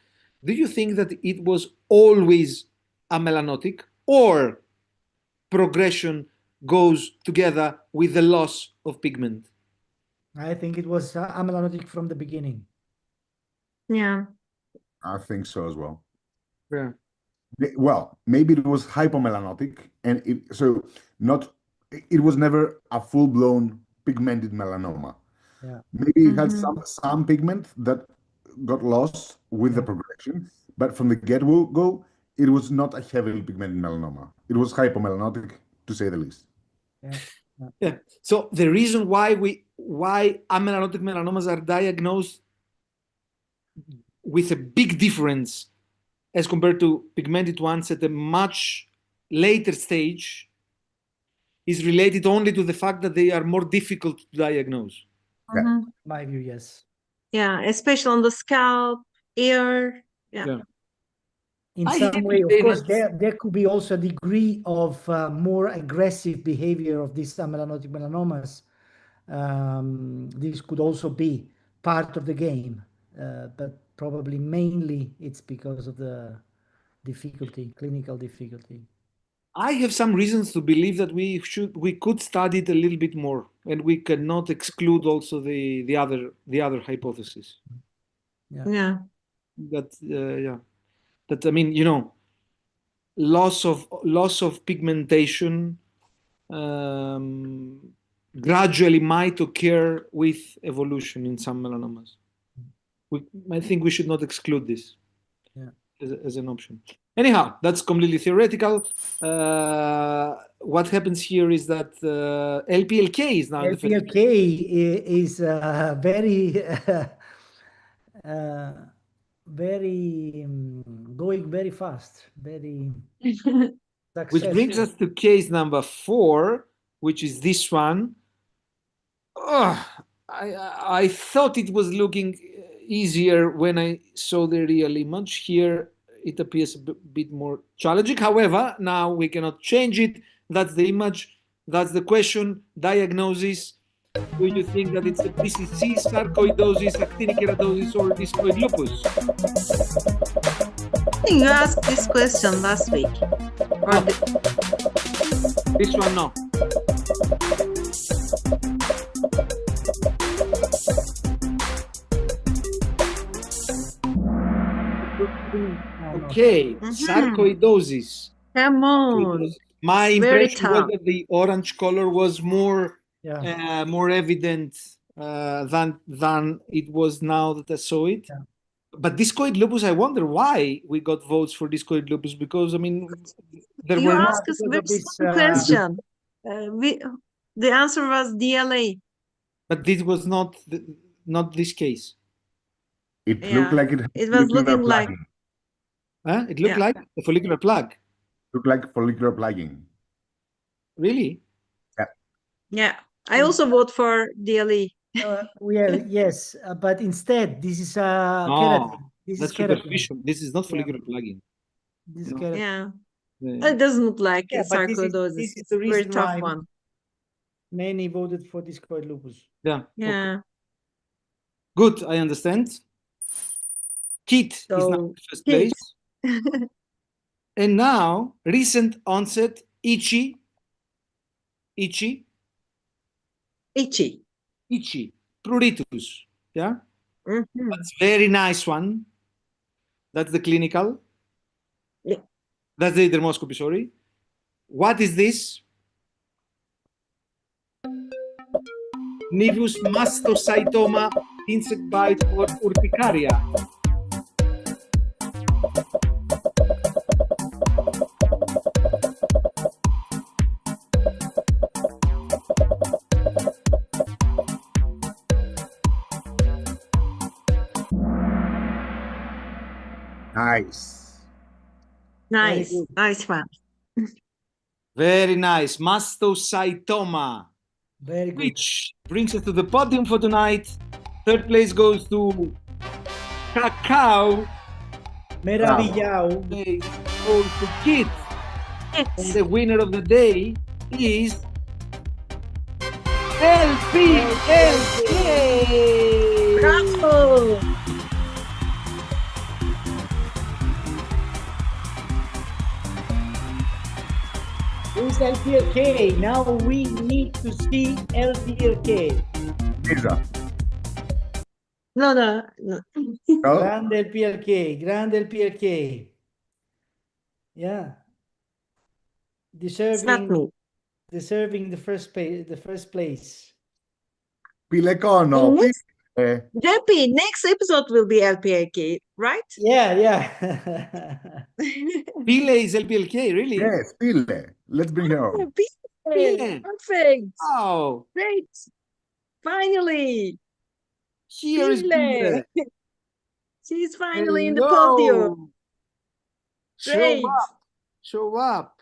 do you think that it was always amelanotic, or progression goes together with the loss of pigment? I think it was amelanotic from the beginning. Yeah. I think so as well. Yeah. Well, maybe it was hypomelanotic, and it was never a full-blown pigmented melanoma. Yeah. Maybe it had Mhm. some pigment that got lost with the Yeah. progression, but from the get-go, it was not a heavily pigmented melanoma. It was hypomelanotic, to say the least. Yeah. Yeah. So the reason why amelanotic melanomas are diagnosed with a big difference as compared to pigmented ones at a much later stage is related only to the fact that they are more difficult to diagnose. Yeah. Mhm. My view, yes. Yeah, especially on the scalp, ear. Yeah. In I some hate way, to of say course, this. there could be also a degree of more aggressive behavior of these amelanotic melanomas. This could also be part of the game, but probably mainly it's because of the difficulty, clinical difficulty. I have some reasons to believe that we could study it a little bit more, and we cannot exclude also the other hypothesis. Yeah. That that, I mean, loss of pigmentation gradually might occur with evolution in some melanomas. I think we should not exclude this Yeah. as an option. Anyhow, that's completely theoretical. What happens here is that LPLK is now in the first. LPLK is very, uh, very going very fast, very Which brings successful. us to case number 4, which is this one. I thought it was looking easier when I saw the real image. Here it appears a bit more challenging. However, now we cannot change it. That's the image. That's the question. Diagnosis. Do you think that it's a BCC, sarcoidosis, actinic keratosis, or discoid lupus? I think you asked this question last week. Or No. the- This one, no. No, no. Okay, Mhm. sarcoidosis. Come on. Sarcoidosis My It's very impression was tough. that the orange color was more Yeah. more evident than it was now that I saw it. Yeah. But discoid lupus, I wonder why we got votes for discoid lupus, because I mean there You were Yeah, ask us because very of this. simple question. The answer was DLA. but this was not this case. It looked Yeah, like it had it was follicular looking like, plugging. Huh? It looked yeah, like a follicular plug. Looked like follicular plugging. Really? Yeah. yeah. I also vote for DLE. Well, yes, but instead, this is No, keratin. This is that's keratin. superficial. This is not Yeah, follicular plugging. this is No. keratin. Yeah, Yeah. it doesn't look like Yeah, but this is sarcoidosis. It's the a very reason tough why one. many voted for discoid lupus. Yeah. Okay. Yeah. Good. I understand. Kit is now So in first Keith. place. And now, recent onset, itchy, Itchy. pruritus. Yeah, Mhm. that's very nice one. That's the clinical. Yeah. That's the dermoscopy, sorry. What is this? Nevus mastocytoma, insect bite, or urticaria. Nice. Nice. good. Nice one. Very nice. Mastocytoma. Very good. Which brings us to the podium for tonight. Third place goes to Cacao. Meravillao. Place goes to Kit. And It's the winner of the day is LPLK. bravo. Who's LPLK? Now we need to see LPLK. Lisa. No. No? Grande LPLK. Grande LPLK. Yeah. It's not Deserving me. deserving the first place. Pilecono. Next, Pile. JP, next episode will be LPAK, right? Yeah, yeah. Pile is LPLK, really? Yes, Pile. Let's bring her on. Yeah. Perfect. Wow. Great. Finally. Here is Pile. Pile. She's finally in the podium. Hello. Show Great. up. Show up.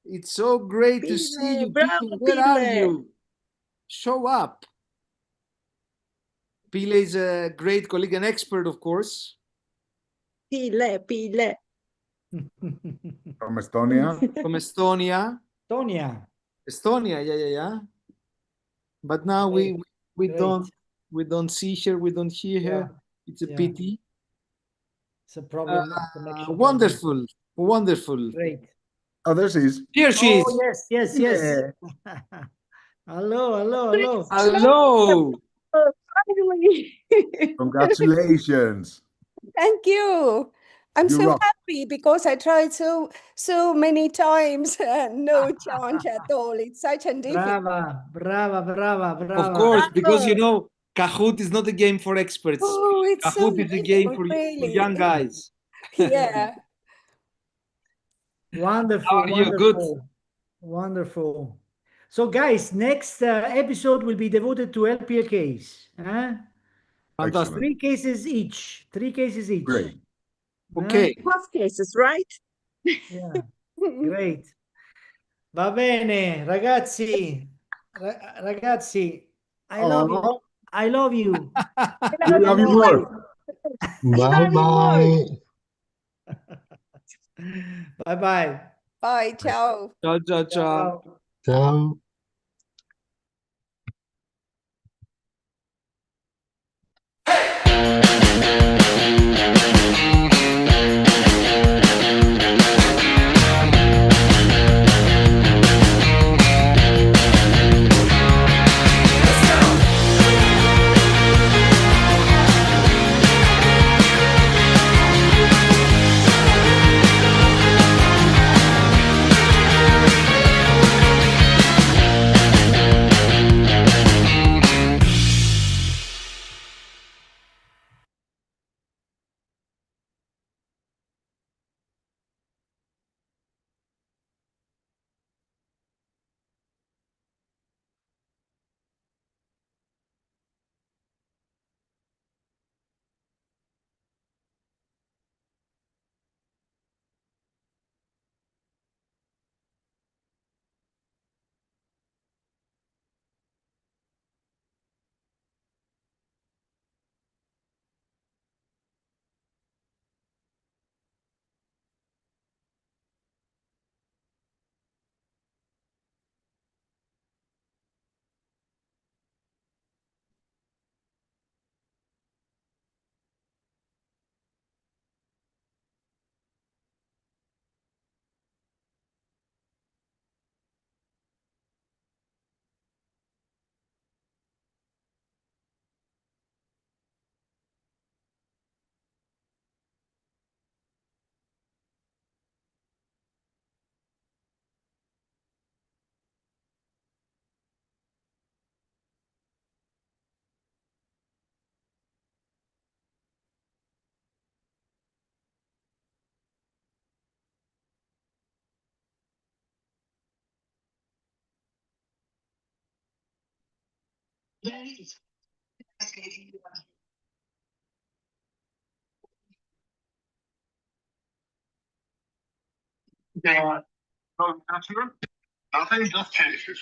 It's so great to see Pile, you. bravo, Pile, where are Pile. you? Show up. Pile is a great colleague and expert, of course. Pile. From Estonia. From Estonia. Tonya. Estonia, yeah. But now Great, we great. don't see her, we don't hear her. Yeah, It's a yeah. pity. It's a problem. Connection problem. Wonderful. Great. Oh, there she is. Here she is. Oh, yes. Yeah. Hello. Hello. Oh, finally. Congratulations. Thank you. I'm You so rock. happy because I tried so many times and no chance at all. It's such a difficult. Brava. Of course, because you Bravo. know, Kahoot is not a game for experts. Oh, it's so Kahoot is a game difficult, for really. young guys. Yeah. Wonderful. How are you? Good. Wonderful. So, guys, next episode will be devoted to LPLKs. Fantastic. Three cases each. Great. Okay. Tough cases, right? Yeah. Great. Va bene, ragazzi. Ragazzi, I love you. Oh, I love you. we love you more. Bye. Bye. Bye. Ciao. Ciao. Ciao. Ciao. Yeah. Nothing, just cases.